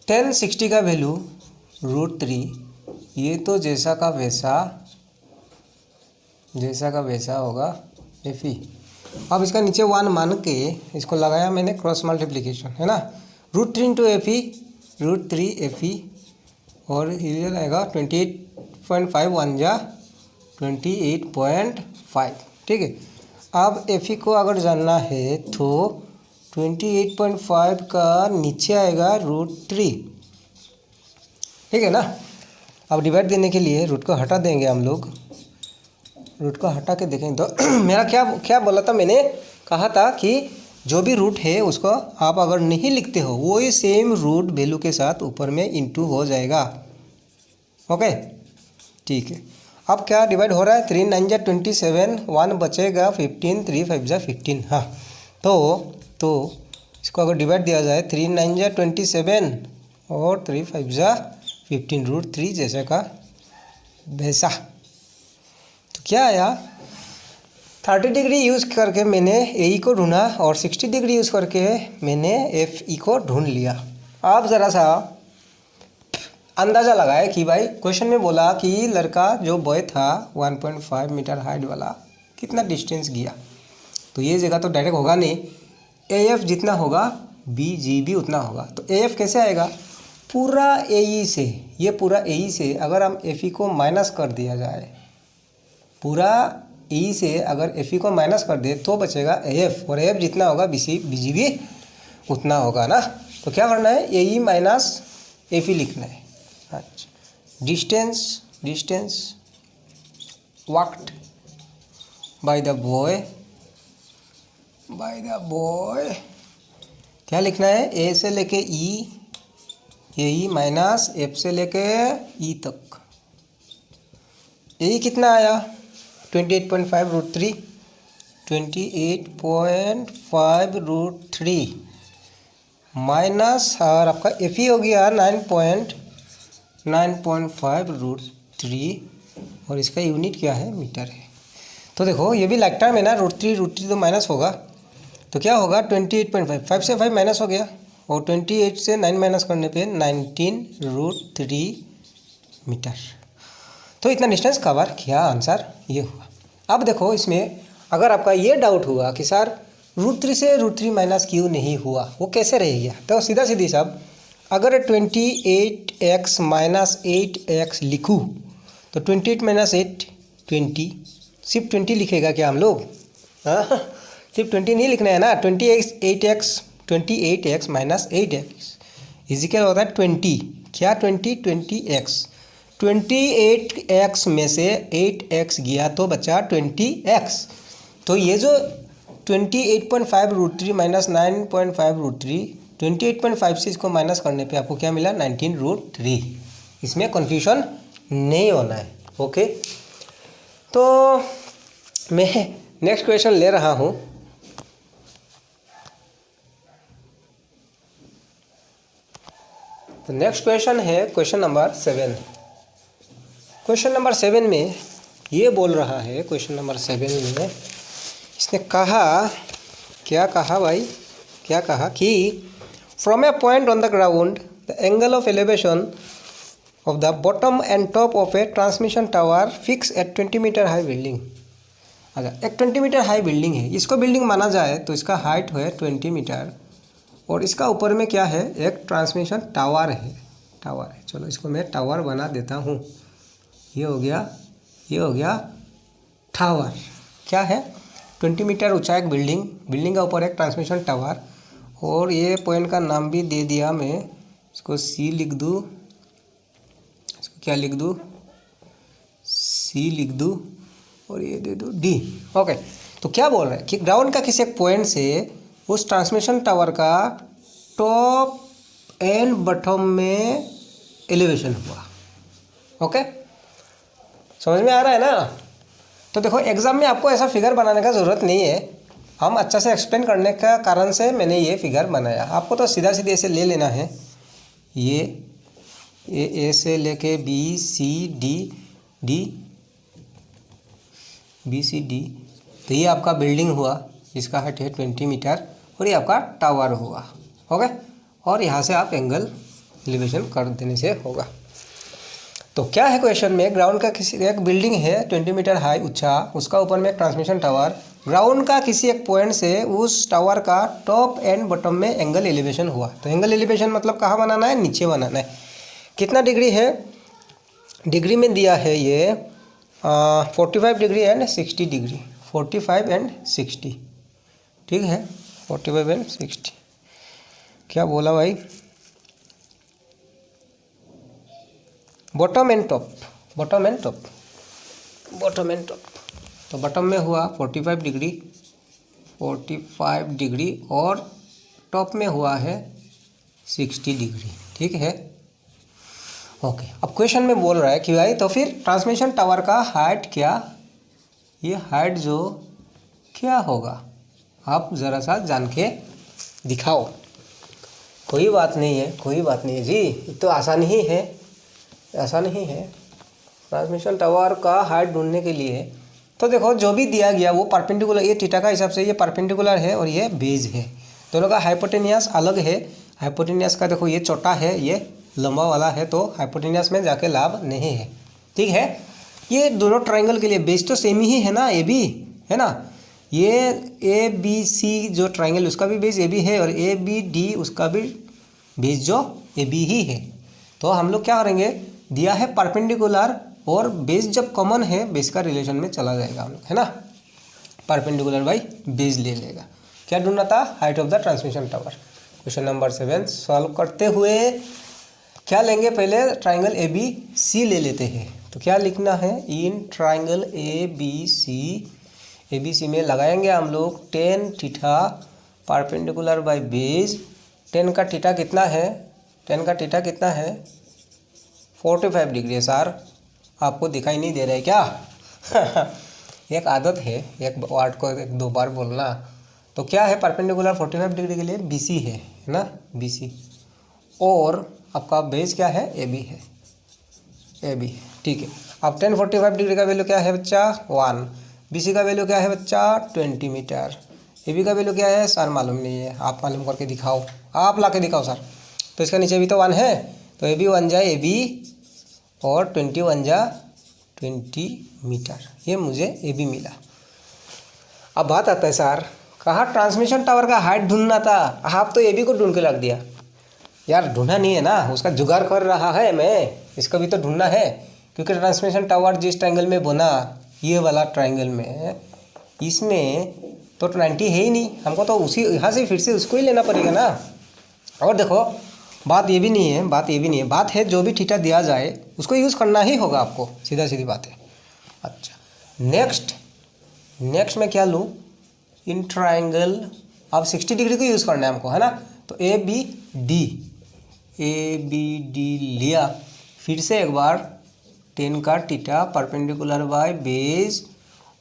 10 60 का वैल्यू √3, ये तो जैसा का वैसा होगा FE। अब इसका नीचे 1 मान के इसको लगाया मैंने क्रॉस मल्टीप्लिकेशन, है ना, √3 इंटू FE, √3 FE, और ये रहेगा 28.5 1 जा 28.5। ठीक है। अब FE को अगर जानना है तो 28.5 का नीचे आएगा √3, ठीक है ना। अब डिवाइड देने के लिए रूट को हटा देंगे हम लोग, रूट को हटा के देखेंगे तो मेरा क्या बोला था, मैंने कहा था कि जो भी रूट है उसको आप अगर नहीं लिखते हो वो ही सेम रूट वैल्यू के साथ ऊपर में इंटू हो जाएगा। ओके ठीक है। अब क्या डिवाइड हो रहा है, 3 9 जा 27, 1 बचेगा 15, 3 5 जा 15। हाँ, तो इसको अगर डिवाइड दिया जाए 3 9 जा 27 और 3 5 जा 15, √3 जैसे का वैसा। तो क्या आया, 30 डिग्री यूज़ करके मैंने AE को ढूंढा और 60 डिग्री यूज़ करके मैंने FE को ढूंढ लिया। आप ज़रा सा अंदाज़ा लगाए कि भाई क्वेश्चन में बोला कि लड़का जो बॉय था 1.5 मीटर हाइट वाला कितना डिस्टेंस गया, तो ये जगह तो डायरेक्ट होगा नहीं, AF जितना होगा BG भी उतना होगा। तो AF कैसे आएगा, पूरा AE से, ये पूरा AE से अगर हम FE को माइनस कर दिया जाए, पूरा AE से अगर FE को माइनस कर दे तो बचेगा AF, और AF जितना होगा BG भी उतना होगा ना। तो क्या करना है, AE माइनस FE लिखना है। अच्छा, distance walked by the boy, क्या लिखना है, A से लेके E, AE माइनस F से लेके E तक। AE कितना आया 28.5 √3, 28.5 √3 माइनस, और आपका FE हो गया 9.5 √3, और इसका यूनिट क्या है, मीटर है। तो देखो ये भी लाइक टर्म है ना, √3 तो माइनस होगा, तो क्या होगा 28.5, 5 से 5 माइनस हो गया, और 28 से 9 माइनस करने पे 19 √3 मीटर। तो इतना डिस्टेंस कवर किया, आंसर ये हुआ। अब देखो इसमें अगर आपका ये डाउट हुआ कि सर √3 से √3 माइनस क्यों नहीं हुआ, वो कैसे रह गया, तो सीधा साहब अगर 28x - 8x लिखूँ तो 28 माइनस 8 20, सिर्फ 20 लिखेगा क्या हम लोग? हाँ, सिर्फ 20 नहीं लिखना है ना। 28x माइनस 8x इजिकल होता है 20, क्या 20x 28x में से 8x गया तो बचा 20x। तो ये जो 28.5√3 माइनस 9.5√3, 28.5 से इसको माइनस करने पे आपको क्या मिला? 19√3। इसमें कन्फ्यूजन नहीं होना है। ओके, तो मैं नेक्स्ट क्वेश्चन ले रहा हूँ। तो नेक्स्ट क्वेश्चन है क्वेश्चन नंबर 7। क्वेश्चन नंबर 7 में ये बोल रहा है, क्वेश्चन नंबर 7 में इसने कहा, क्या कहा भाई, क्या कहा कि from a point on the ground the angle of elevation of the bottom and top of a transmission tower fix at 20 metre high building. अच्छा, एक 20 मीटर हाई बिल्डिंग है, इसको बिल्डिंग माना जाए तो इसका हाइट है 20 मीटर और इसका ऊपर में क्या है? एक ट्रांसमिशन टावर है, टावर है। चलो इसको मैं टावर बना देता हूँ। ये हो गया, ये हो गया टावर। क्या है? 20 मीटर ऊंचा एक बिल्डिंग, बिल्डिंग का ऊपर एक ट्रांसमिशन टावर और ये पॉइंट का नाम भी दे दिया मैं। इसको सी लिख दूँ, इसको क्या लिख दूँ? सी लिख दूँ और ये दे दो डी। ओके, तो क्या बोल रहे हैं कि ग्राउंड का किसी एक पॉइंट से उस ट्रांसमिशन टावर का टॉप एंड बॉटम में एलिवेशन हुआ। ओके, समझ में आ रहा है ना? तो देखो एग्जाम में आपको ऐसा फिगर बनाने का ज़रूरत नहीं है, हम अच्छा से एक्सप्लेन करने का कारण से मैंने ये फिगर बनाया। आपको तो सीधा सीधे ऐसे ले लेना है, ये ए से लेके B C D, D B C D. तो ये आपका बिल्डिंग हुआ जिसका हाइट है 20 मीटर और ये आपका टावर हुआ। ओके, और यहाँ से आप एंगल एलिवेशन कर देने से होगा। तो क्या है क्वेश्चन में? ग्राउंड का किसी एक बिल्डिंग है 20 मीटर हाई ऊंचा, उसका ऊपर में एक ट्रांसमिशन टावर, ग्राउंड का किसी एक पॉइंट से उस टावर का टॉप एंड बॉटम में एंगल एलिवेशन हुआ। तो एंगल एलिवेशन मतलब कहाँ बनाना है? नीचे बनाना है। कितना डिग्री है? डिग्री में दिया है ये 45 डिग्री एंड 60 डिग्री, 45 एंड 60, ठीक है, 45 एंड 60। क्या बोला भाई? Bottom and top, bottom and top, bottom and top. तो बॉटम में हुआ 45 डिग्री, 45 डिग्री और टॉप में हुआ है 60 डिग्री, ठीक है। ओके, अब क्वेश्चन में बोल रहा है कि भाई तो फिर ट्रांसमिशन टावर का हाइट क्या, ये हाइट जो क्या होगा, आप ज़रा सा जान के दिखाओ। कोई बात नहीं है, कोई बात नहीं है जी, ये तो आसान ही है, आसान ही है। ट्रांसमिशन टावर का हाइट ढूंढने के लिए तो देखो जो भी दिया गया वो परपेंडिकुलर, ये थीटा का हिसाब से ये परपेंडिकुलर है और ये बेस है। दोनों का हाइपोटेनियस अलग है। हाइपोटेनियस का देखो ये छोटा है, ये लंबा वाला है, तो हाइपोटेनियस में जाके लाभ नहीं है, ठीक है। ये दोनों ट्राइंगल के लिए बेस तो सेम ही है ना, ए बी है ना। ये ए बी सी जो ट्राइंगल उसका भी बेस ए बी है और ए बी डी उसका भी बेस जो ए बी ही है। तो हम लोग क्या करेंगे, दिया है परपेंडिकुलर और बेस जब कॉमन है बेस का रिलेशन में चला जाएगा हम लोग, है ना। परपेंडिकुलर बाई बेस ले लेगा। क्या ढूंढना था? Height of the transmission tower. Question number 7 solve करते हुए क्या लेंगे, पहले ट्राइंगल ए बी सी ले लेते हैं। तो क्या लिखना है, in triangle A B C में लगाएंगे हम लोग tan theta perpendicular by base. 10 का थीटा कितना है, 10 का थीटा कितना है, 45 डिग्री है सर, आपको दिखाई नहीं दे रहा है क्या? एक आदत है एक वर्ड को एक दो बार बोलना। तो क्या है, परपेंडिकुलर 45 डिग्री के लिए BC है ना, BC, और आपका बेस क्या है, AB है, AB, ठीक है। अब 10 45 डिग्री का वैल्यू क्या है बच्चा, 1। BC का वैल्यू क्या है बच्चा, 20 मीटर। AB का वैल्यू क्या है सर, मालूम नहीं है, आप मालूम करके दिखाओ, आप ला के दिखाओ सर। तो इसका नीचे भी तो 1 है, तो AB 1 जाए AB और 20 1 जा 20 मीटर, ये मुझे AB मिला। अब बात आता है सर, कहाँ ट्रांसमिशन टावर का हाइट ढूंढना था, आप तो AB को ढूंढ के रख दिया यार। ढूंढा नहीं है ना, उसका जुगाड़ कर रहा है मैं, इसका भी तो ढूंढना है। क्योंकि ट्रांसमिशन टावर जिस ट्रायंगल में बना, ये वाला ट्रायंगल में, इसमें तो 90 है ही नहीं, हमको तो उसी यहाँ से फिर से उसको ही लेना पड़ेगा ना। और देखो बात ये भी नहीं है, बात है जो भी थीटा दिया जाए उसको यूज़ करना ही होगा आपको, सीधा सीधी बात है। अच्छा, नेक्स्ट मैं क्या लूँ, इन ट्रायंगल अब 60 डिग्री को यूज़ करना है हमको, है ना। तो ए बी डी लिया, फिर से एक बार 10 का थीटा परपेंडिकुलर बाय बेस,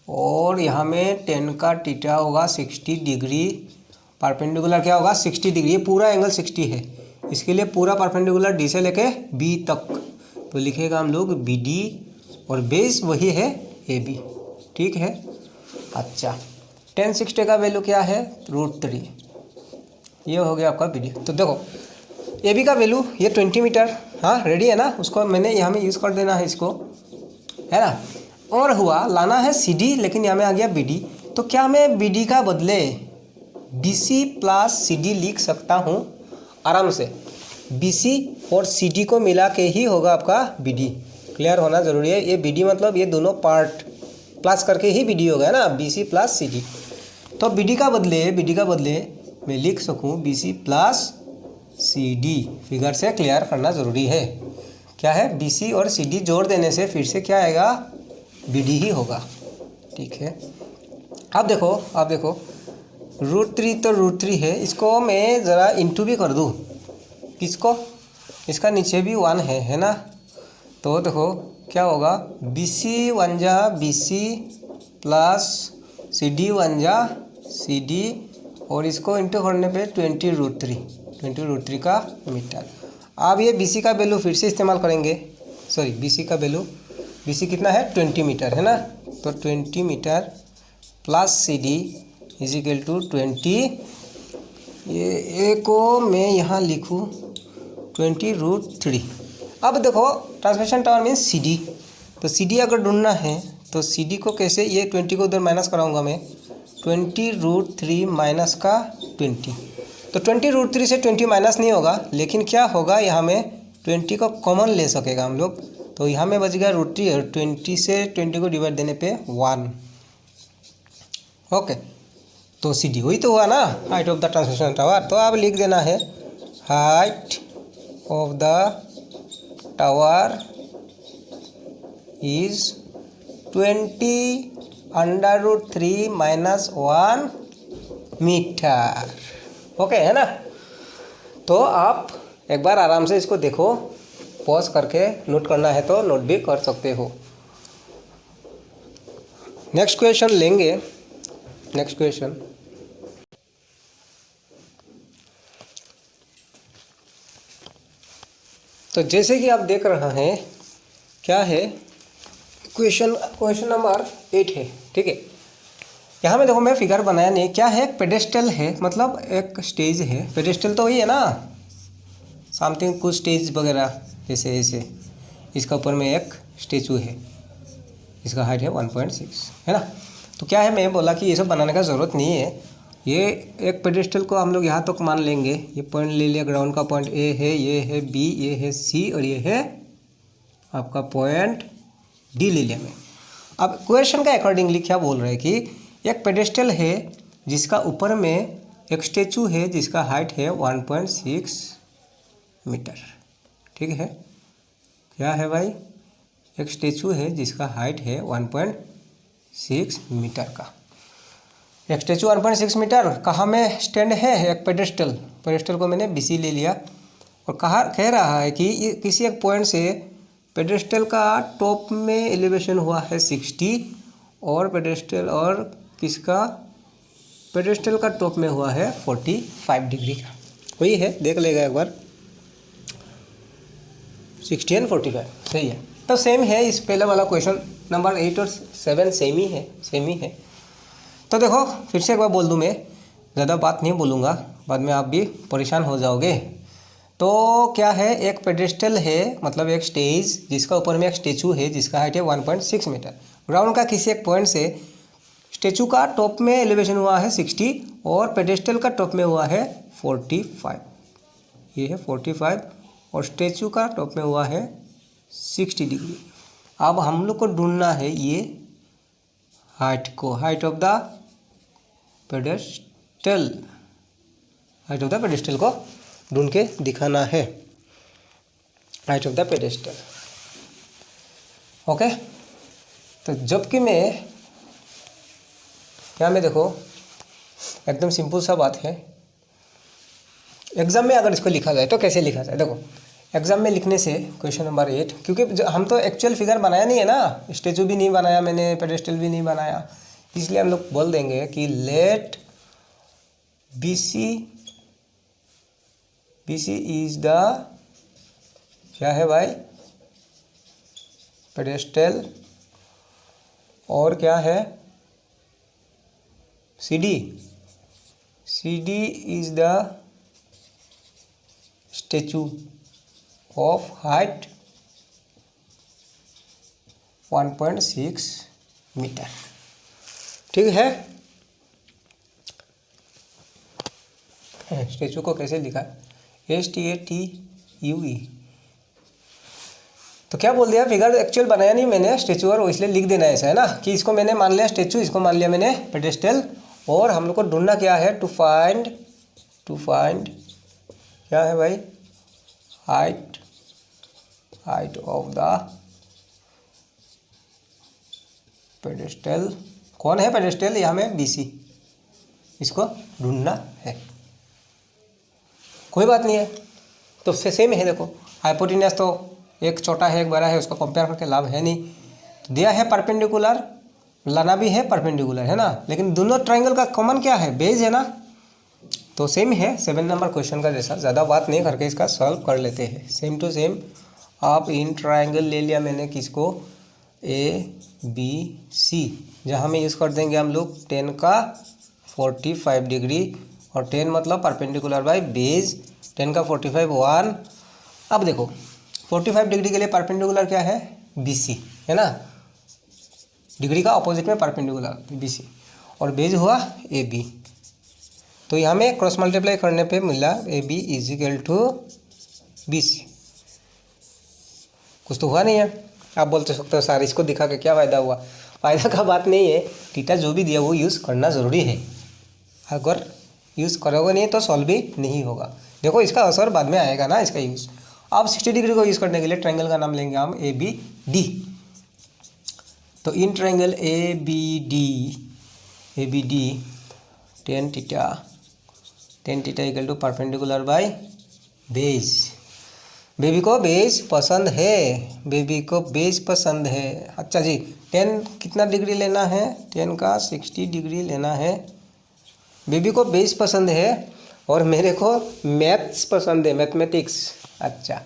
और यहाँ में 10 का थीटा होगा 60 डिग्री, परपेंडिकुलर क्या होगा 60 डिग्री, ये पूरा एंगल 60 है, इसके लिए पूरा परपेंडिकुलर डी से लेके बी तक, तो लिखेगा हम लोग बी डी, और बेस वही है ए बी, ठीक है। अच्छा, 1060 का वैल्यू क्या है, √3, ये हो गया आपका बी डी। तो देखो ए बी का वैल्यू ये 20 मीटर, हाँ रेडी है ना, उसको मैंने यहाँ में यूज़ कर देना है इसको, है ना। और हुआ लाना है सी डी, लेकिन यहाँ में आ गया बी डी, तो क्या मैं बी डी का बदले B C plus C D लिख सकता हूँ आराम से। बी सी और सी डी को मिला के ही होगा आपका बी डी, क्लियर होना ज़रूरी है। ये बी डी मतलब ये दोनों पार्ट प्लस करके ही बी डी होगा ना, B C plus C D. तो बी डी का बदले मैं लिख सकूँ B C plus C D, figure से क्लियर करना ज़रूरी है। क्या है, बी सी और सी डी जोड़ देने से फिर से क्या आएगा, बी डी ही होगा, ठीक है। अब देखो √3 तो √3 है, इसको मैं ज़रा इंटू भी कर दूँ, किसको, इसका नीचे भी 1 है ना। तो देखो क्या होगा, बी सी 1 जा B C plus C D 1 जा सी डी, और इसको इंटू करने पे 20√3 का मीटर। अब ये बी सी का वैल्यू फिर से इस्तेमाल करेंगे, सॉरी बी सी का वैल्यू, बी सी कितना है 20 मीटर है ना, तो 20 metre plus C D equal to 20, ये ए को मैं यहाँ लिखूँ 20√3। अब देखो transmission tower means C D, तो सी डी अगर ढूंढना है तो सी डी को कैसे, ये 20 को उधर माइनस कराऊंगा मैं, 20√3 माइनस का 20, तो 20√3 से 20 माइनस नहीं होगा, लेकिन क्या होगा यहाँ में 20 को कॉमन ले सकेगा हम लोग, तो यहाँ में बच गया √3, और 20 से 20 को डिवाइड देने पे 1, ओके। तो सी डी वही तो हुआ ना, height of the transmission tower. तो अब लिख देना है height of the tower is 20√3 minus 1 metre, okay है ना। तो आप एक बार आराम से इसको देखो, पॉज करके नोट करना है तो नोट भी कर सकते हो। नेक्स्ट क्वेश्चन लेंगे, नेक्स्ट क्वेश्चन, तो जैसे कि आप देख रहे हैं क्या है, क्वेश्चन नंबर 8 है, ठीक है। यहाँ में देखो मैं फिगर बनाया नहीं, क्या है, एक पेडेस्टल है, मतलब एक स्टेज है, पेडेस्टल तो वही है ना, समथिंग कुछ स्टेज वगैरह जैसे ऐसे, इसका ऊपर में एक स्टेचू है, इसका हाइट है 1.6, है ना। तो क्या है, मैं बोला कि ये सब बनाने का ज़रूरत नहीं है, ये एक पेडेस्टल को हम लोग यहाँ तक मान लेंगे, ये पॉइंट ले लिया, ग्राउंड का पॉइंट ए है, ये है बी, ये है सी, और ये है आपका पॉइंट डी ले लिया मैं। अब क्वेश्चन का अकॉर्डिंगली क्या बोल रहे हैं कि एक पेडेस्टल है जिसका ऊपर में एक स्टेचू है जिसका हाइट है 1.6 मीटर, ठीक है। क्या है भाई, एक स्टेचू है जिसका हाइट है 1.6 मीटर का, एक स्टेचू 1.6 मीटर, कहाँ में स्टैंड है, एक पेडेस्टल को मैंने BC ले लिया, और कह रहा है कि ये किसी एक पॉइंट से पेडेस्टल का टॉप में एलिवेशन हुआ है 60, और पेडेस्टल का टॉप में हुआ है 45 डिग्री का, वही है, देख लेगा एक बार, 60 और 45 सही है। तो सेम है, इस पहले वाला क्वेश्चन नंबर 8 और 7 सेम ही है। तो देखो फिर से एक बार बोल दूँ, मैं ज़्यादा बात नहीं बोलूँगा, बाद में आप भी परेशान हो जाओगे। तो क्या है, एक पेडेस्टल है, मतलब एक स्टेज जिसका ऊपर में एक स्टेचू है जिसका हाइट है 1.6 मीटर, ग्राउंड का किसी एक पॉइंट से स्टेचू का टॉप में एलिवेशन हुआ है 60, और पेडेस्टल का टॉप में हुआ है 45, ये है 45, और स्टेचू का टॉप में हुआ है 60 डिग्री। अब हम लोग को ढूंढना है ये हाइट को, height of the pedestal, height of the pedestal को ढूंढ के दिखाना है, height of the pedestal. Okay, तो जबकि मैं देखो एकदम सिंपल सा बात है। एग्जाम में अगर इसको लिखा जाए तो कैसे लिखा जाए, देखो एग्जाम में लिखने से क्वेश्चन नंबर 8, क्योंकि हम तो एक्चुअल फिगर बनाया नहीं है ना, स्टेचू भी नहीं बनाया मैंने, पेडेस्टल भी नहीं बनाया, इसलिए हम लोग बोल देंगे कि लेट BC इज द क्या है भाई, पेडेस्टल, और क्या है CD is the statue of height 1.6 metre. ठीक है, स्टेचू को कैसे लिखा, STATUE। तो क्या बोल दिया, फिगर एक्चुअल बनाया नहीं मैंने स्टेचू, और इसलिए लिख देना ऐसा है ना कि इसको मैंने मान लिया स्टेचू, इसको मान लिया मैंने पेडेस्टल, और हम लोग को ढूंढना क्या है, टू फाइंड क्या है भाई, हाइट ऑफ द पेडेस्टल। कौन है पेडेस्टल, यहाँ में BC, इसको ढूंढना है। कोई बात नहीं है, तो सेम है। देखो हाइपोटेन्यूस तो एक छोटा है एक बड़ा है, उसको कंपेयर करके लाभ है नहीं। तो दिया है परपेंडिकुलर, लाना भी है परपेंडिकुलर, है ना, लेकिन दोनों ट्राइंगल का कॉमन क्या है, बेस है ना, तो सेम है 7 नंबर क्वेश्चन का जैसा। ज़्यादा बात नहीं करके इसका सॉल्व कर लेते हैं, सेम टू सेम। आप इन ट्राइंगल ले लिया मैंने किसको, ABC, जहाँ में यूज़ कर देंगे हम लोग 10 का 45 डिग्री, और 10 मतलब परपेंडिकुलर बाय बेस, 10 का 45 1। अब देखो 45 डिग्री के लिए परपेंडिकुलर क्या है, BC, है ना, डिग्री का ऑपोजिट में परपेंडिकुलर BC, और बेस हुआ AB। तो यहाँ में क्रॉस मल्टीप्लाई करने पे मिला AB इजिकल टू BC। कुछ तो हुआ नहीं है। आप बोल सकते हो सर इसको दिखा के क्या फ़ायदा हुआ, फ़ायदा का बात नहीं है, थीटा जो भी दिया वो यूज़ करना ज़रूरी है, अगर यूज़ करोगे नहीं तो सॉल्व भी नहीं होगा। देखो इसका असर बाद में आएगा ना इसका यूज़। अब 60 डिग्री को यूज़ करने के लिए ट्रायंगल का नाम लेंगे हम ABD। तो in triangle ABD tan theta equal to perpendicular by base. Baby को बेस पसंद है, बेबी को बेस पसंद है। अच्छा जी, 10 कितना डिग्री लेना है, 10 का 60 डिग्री लेना है। बेबी को बेस पसंद है और मेरे को मैथ्स पसंद है, मैथमेटिक्स। अच्छा,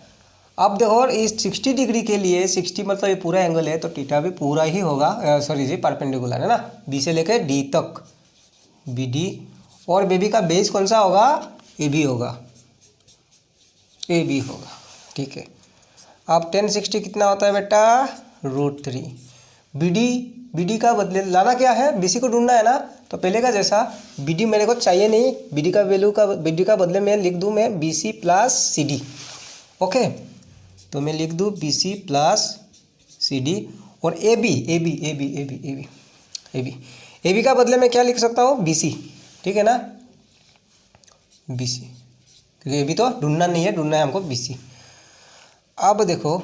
अब देखो इस 60 डिग्री के लिए 60 मतलब ये पूरा एंगल है, तो थीटा भी पूरा ही होगा, सॉरी जी परपेंडिकुलर है ना, बी से लेकर डी तक, BD। और बेबी का बेस कौन सा होगा, AB होगा, AB होगा। ठीक है, अब 10 60 कितना होता है बेटा, √3। BD का बदले लाना क्या है, BC को ढूंढना है ना, तो पहले का जैसा BD मेरे को चाहिए नहीं, BD का बदले मैं लिख दूँ मैं BC प्लस CD। ओके, तो मैं लिख दूँ BC प्लस CD, और AB का बदले मैं क्या लिख सकता हूँ, BC। ठीक है ना, BC, क्योंकि AB तो ढूंढना नहीं है, ढूंढना है हमको BC। अब देखो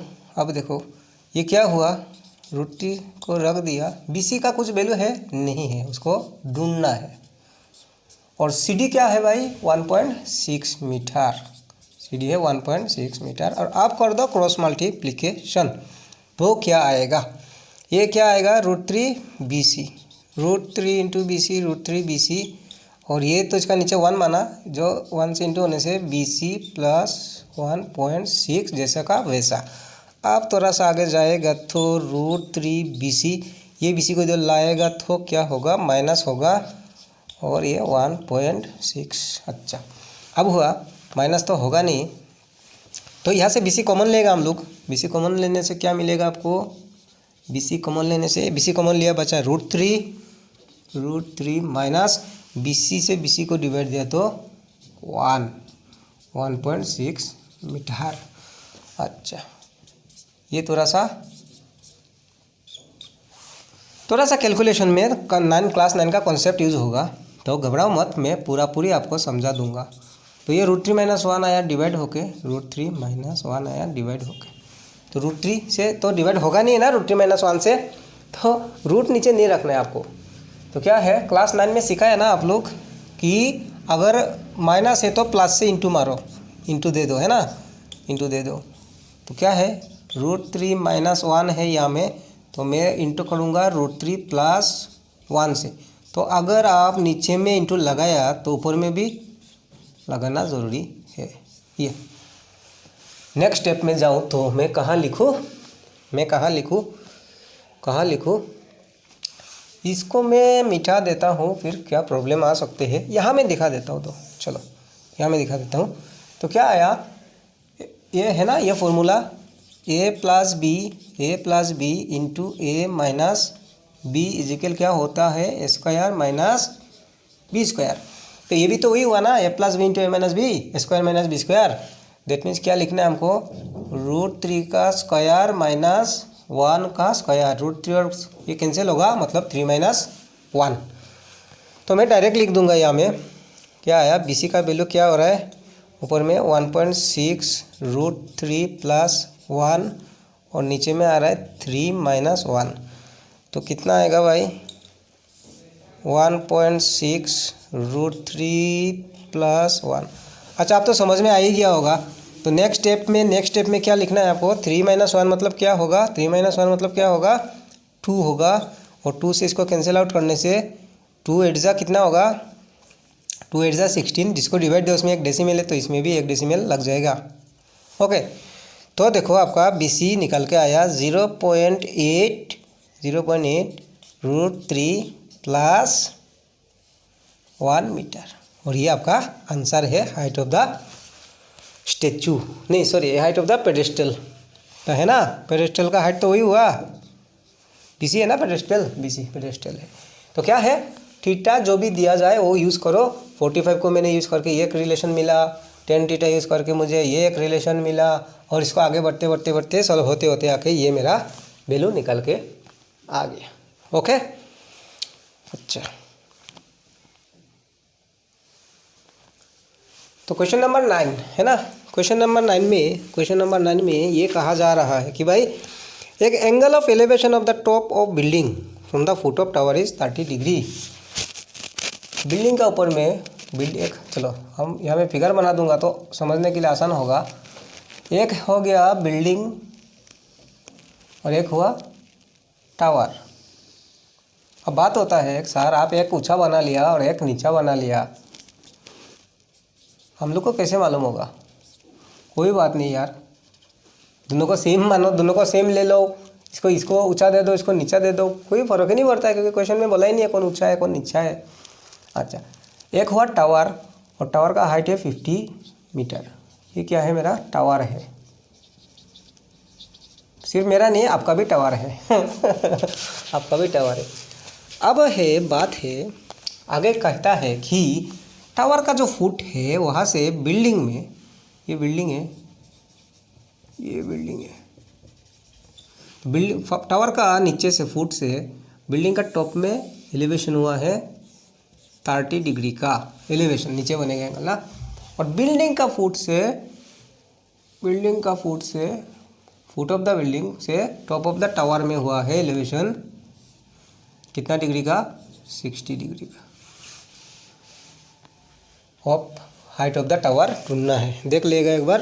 ये क्या हुआ, √3 को रख दिया, BC का कुछ वैल्यू है नहीं है, उसको ढूंढना है। और CD क्या है भाई, 1.6 मीटर, CD है 1.6 मीटर। और आप कर दो क्रॉस मल्टीप्लिकेशन, वो क्या आएगा, ये क्या आएगा, √3 BC, √3 इंटू BC, √3 BC, और ये तो इसका नीचे 1 माना, जो 1 से इंटू होने से BC प्लस 1.6 जैसा का वैसा। आप थोड़ा सा आगे जाएगा तो √3 BC, ये BC को जो लाएगा तो क्या होगा, माइनस होगा, और ये 1.6। अच्छा, अब हुआ माइनस तो होगा नहीं, तो यहाँ से BC कॉमन लेगा हम लोग। BC कॉमन लेने से क्या मिलेगा आपको, BC कॉमन लेने से, BC कॉमन लिया बचा √3 माइनस BC से BC को डिवाइड दिया तो 1.6 मीटर। अच्छा, ये थोड़ा सा थोड़ा सा कैलकुलेशन में क्लास 9 का कॉन्सेप्ट यूज़ होगा, तो घबराओ मत, मैं पूरी आपको समझा दूंगा। तो ये √3 - 1 आया डिवाइड होके, √3 - 1 आया डिवाइड होके, तो √3 से तो डिवाइड होगा नहीं है ना √3 - 1 से, तो रूट नीचे नहीं रखना है आपको। तो क्या है, क्लास 9 में सीखा है ना आप लोग कि अगर माइनस है तो प्लस से इंटू मारो, इंटू दे दो, है ना, इंटू दे दो। तो क्या है, √3 - 1 है यहाँ में, तो मैं इंटू करूँगा √3 + 1 से। तो अगर आप नीचे में इंटू लगाया तो ऊपर में भी लगाना ज़रूरी है। ये नेक्स्ट स्टेप में जाऊँ तो मैं कहाँ लिखूँ, इसको मैं मिटा देता हूँ, फिर क्या प्रॉब्लम आ सकते हैं। यहाँ मैं दिखा देता हूँ, तो चलो यहाँ मैं दिखा देता हूँ। तो क्या आया, ये है ना, ये formula a + b into a - b equal क्या होता है, a² - b²। तो ये भी तो वही हुआ ना, a + b into a - b, a² - b²। That means क्या लिखना है हमको, √3 का स्क्वायर माइनस 1 का स्क्वायर। √3 और ये कैंसिल होगा, मतलब 3 - 1। तो मैं डायरेक्ट लिख दूंगा यहाँ में, क्या आया, BC का वैल्यू क्या हो रहा है, ऊपर में 1.6 √3 + 1 और नीचे में आ रहा है 3 - 1। तो कितना आएगा भाई, 1.6 √3 + 1। अच्छा, आप तो समझ में आ ही गया होगा। तो नेक्स्ट स्टेप में क्या लिखना है आपको, 3 - 1 मतलब क्या होगा, 3 - 1 मतलब क्या होगा, 2 होगा। और 2 से इसको कैंसिल आउट करने से 2 8 जा कितना होगा, 2 8 जा 16। जिसको डिवाइड दे उसमें 1 डेसिमल है, तो इसमें भी 1 डेसिमल लग जाएगा। ओके, तो देखो आपका BC निकल के आया 0.8 √3 + 1 मीटर। और ये आपका आंसर है, हाइट ऑफ द स्टेचू, नहीं sorry, height of the pedestal, तो है ना, पेडेस्टल का हाइट तो वही हुआ, BC है ना, पेडेस्टल, BC पेडेस्टल है। तो क्या है, थीटा जो भी दिया जाए वो यूज़ करो। 45 को मैंने यूज़ करके ये एक रिलेशन मिला, 10 थीटा यूज़ करके मुझे ये एक रिलेशन मिला, और इसको आगे बढ़ते सॉल्व होते आके ये मेरा वैल्यू निकल के आ गया। ओके, अच्छा, तो क्वेश्चन नंबर 9 है ना। क्वेश्चन नंबर 9 में ये कहा जा रहा है कि भाई एक angle of elevation of the top of building from the foot of tower is 30 degree. Building का ऊपर में एक, चलो हम यहाँ पे फिगर बना दूंगा तो समझने के लिए आसान होगा। एक हो गया बिल्डिंग और एक हुआ टावर। अब बात होता है सर, आप एक ऊंचा बना लिया और एक नीचा बना लिया, हम लोग को कैसे मालूम होगा। कोई बात नहीं यार, दोनों को सेम मानो, दोनों को सेम ले लो, इसको ऊंचा दे दो, इसको नीचा दे दो, कोई फर्क ही नहीं पड़ता है, क्योंकि क्वेश्चन में बोला ही नहीं है कौन ऊंचा है कौन नीचा है। अच्छा, एक हुआ टावर, और टावर का हाइट है 50 मीटर। ये क्या है, मेरा टावर है, सिर्फ मेरा नहीं, आपका भी टावर है आपका भी टावर है। अब बात है आगे, कहता है कि टावर का जो फुट है वहाँ से बिल्डिंग में, ये बिल्डिंग है, टावर का नीचे से फुट से बिल्डिंग का टॉप में एलिवेशन हुआ है 30 डिग्री का एलिवेशन, नीचे बनेगा एंगल ना। और बिल्डिंग का फुट से फुट ऑफ द बिल्डिंग से टॉप ऑफ द टावर में हुआ है एलिवेशन कितना डिग्री का, 60 डिग्री का। Of height of the tower ढूंढना है, देख लेगा एक बार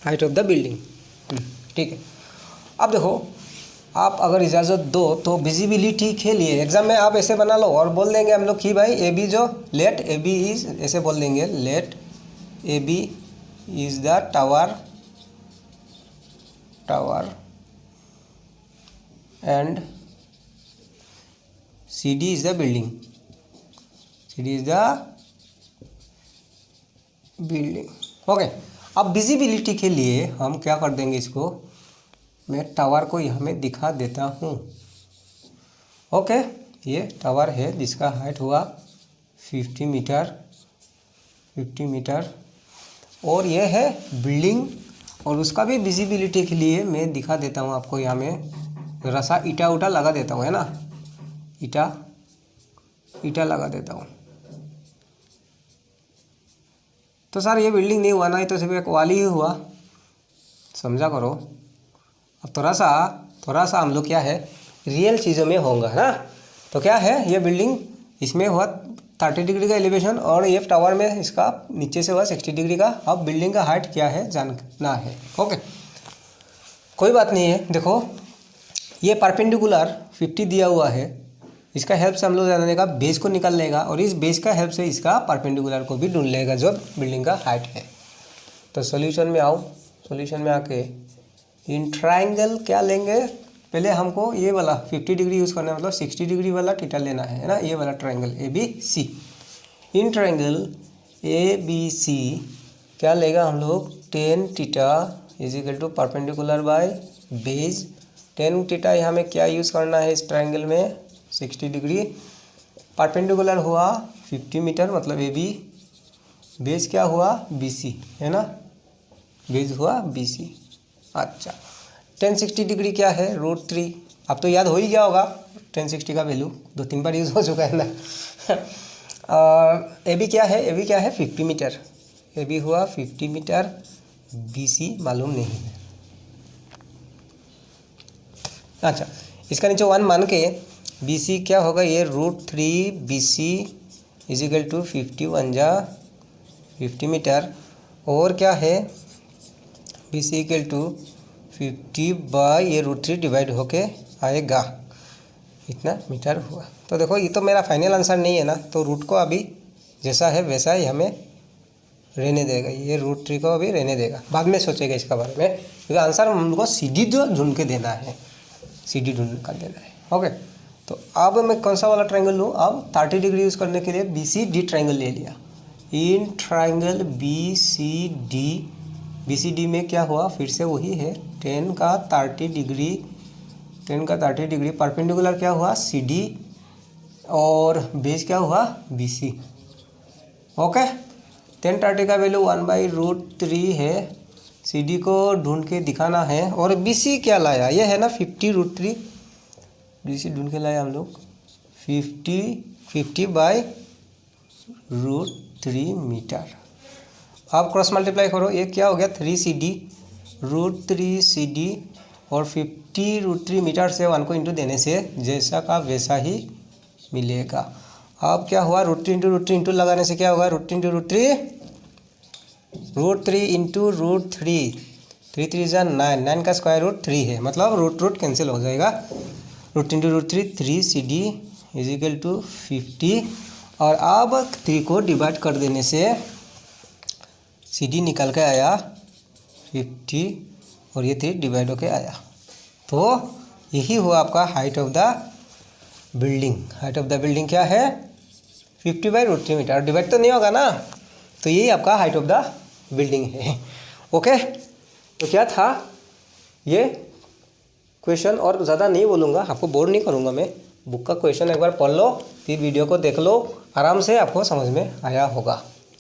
हाइट ऑफ द बिल्डिंग, ठीक है। अब देखो, आप अगर इजाज़त दो तो विजिबिलिटी के लिए एग्जाम में आप ऐसे बना लो और बोल देंगे हम लोग कि भाई AB जो लेट AB इज, ऐसे बोल देंगे let AB is the tower and CD is the building, okay. अब विजिबिलिटी के लिए हम क्या कर देंगे, इसको मैं टावर को यहाँ में दिखा देता हूँ। ओके, ये टावर है जिसका हाइट हुआ 50 मीटर, और ये है बिल्डिंग, और उसका भी विजिबिलिटी के लिए मैं दिखा देता हूँ आपको। यहाँ में रसा ईटा उटा लगा देता हूँ, है ना, ईटा लगा देता हूँ। तो सर ये बिल्डिंग नहीं हुआ ना, ये तो सिर्फ एक वाल ही हुआ, समझा करो। अब थोड़ा सा हम लोग क्या है रियल चीज़ों में होगा ना। तो क्या है ये बिल्डिंग, इसमें हुआ 30 डिग्री का एलिवेशन और ये टावर में इसका नीचे से हुआ 60 डिग्री का। अब बिल्डिंग का हाइट क्या है जानना है। ओके, कोई बात नहीं है। देखो ये परपेंडिकुलर 50 दिया हुआ है, इसका हेल्प से हम लोग जानने का बेस को निकाल लेगा और इस बेस का हेल्प से इसका परपेंडिकुलर को भी ढूंढ लेगा जो बिल्डिंग का हाइट है। तो सॉल्यूशन में आओ, सॉल्यूशन में आके इन ट्राइंगल क्या लेंगे, पहले हमको ये वाला 50 डिग्री यूज़ करना है, मतलब 60 डिग्री वाला थीटा लेना है ना, ये वाला triangle ABC। In triangle ABC क्या लेगा हम लोग, tan theta is equal to perpendicular by base. tan theta यहाँ में क्या यूज़ करना है इस ट्राइंगल में 60 डिग्री, परपेंडिकुलर हुआ 50 मीटर मतलब AB, बेस क्या हुआ BC है ना, बेस हुआ BC। अच्छा tan 60 डिग्री क्या है √3, अब तो याद हो ही गया होगा tan 60 का वैल्यू, 2-3 बार यूज़ हो चुका है ना। AB क्या है, AB क्या है 50 मीटर, AB हुआ 50 मीटर, BC मालूम नहीं है। अच्छा इसका नीचे 1 मान के BC क्या होगा, ये √3 BC इज इक्वल टू 51 जा 50 मीटर, और क्या है BC इक्वल टू 50 बाय ये √3 डिवाइड होके आएगा, इतना मीटर हुआ। तो देखो ये तो मेरा फाइनल आंसर नहीं है ना, तो रूट को अभी जैसा है वैसा ही हमें रहने देगा, ये √3 को अभी रहने देगा, बाद में सोचेगा इसका बारे में, क्योंकि आंसर हम लोग को CD जो ढूंढ के देना है, CD ढूंढ कर देना है। ओके, तो अब मैं कौन सा वाला ट्राइंगल लूँ, अब 30 डिग्री यूज़ करने के लिए BCD ट्राइंगल ले लिया। इन ट्राइंगल BCD में क्या हुआ, फिर से वही है tan का 30 डिग्री, परपेंडिकुलर क्या हुआ CD और बेस क्या हुआ BC। ओके, tan 30 का वैल्यू 1/√3 है, CD को ढूंढ के दिखाना है, और BC क्या लाया, ये है ना 50 √3, BC ढूंढ के लाया हम लोग 50 बाय √3 मीटर। अब क्रॉस मल्टीप्लाई करो, ये क्या हो गया 3CD √3CD और 50 √3 मीटर से 1 को इंटू देने से जैसा का वैसा ही मिलेगा। अब क्या हुआ √3 इंटू लगाने से क्या होगा, √3 इंटू √3, 3 जा 9 का स्क्वायर रूट 3 है, मतलब रूट कैंसिल हो जाएगा, √3 3CD इज इक्वल टू 50, और अब 3 को डिवाइड कर देने से CD निकल के आया 50 और ये 3 डिवाइड होके आया। तो यही हुआ आपका height of the building. Height of the building क्या है 50 बाई √3 मीटर, डिवाइड तो नहीं होगा ना, तो यही आपका हाइट ऑफ द बिल्डिंग है। ओके, तो क्या था ये क्वेश्चन, और ज़्यादा नहीं बोलूँगा, आपको बोर नहीं करूँगा मैं, बुक का क्वेश्चन एक बार पढ़ लो, फिर वीडियो को देख लो, आराम से आपको समझ में आया होगा।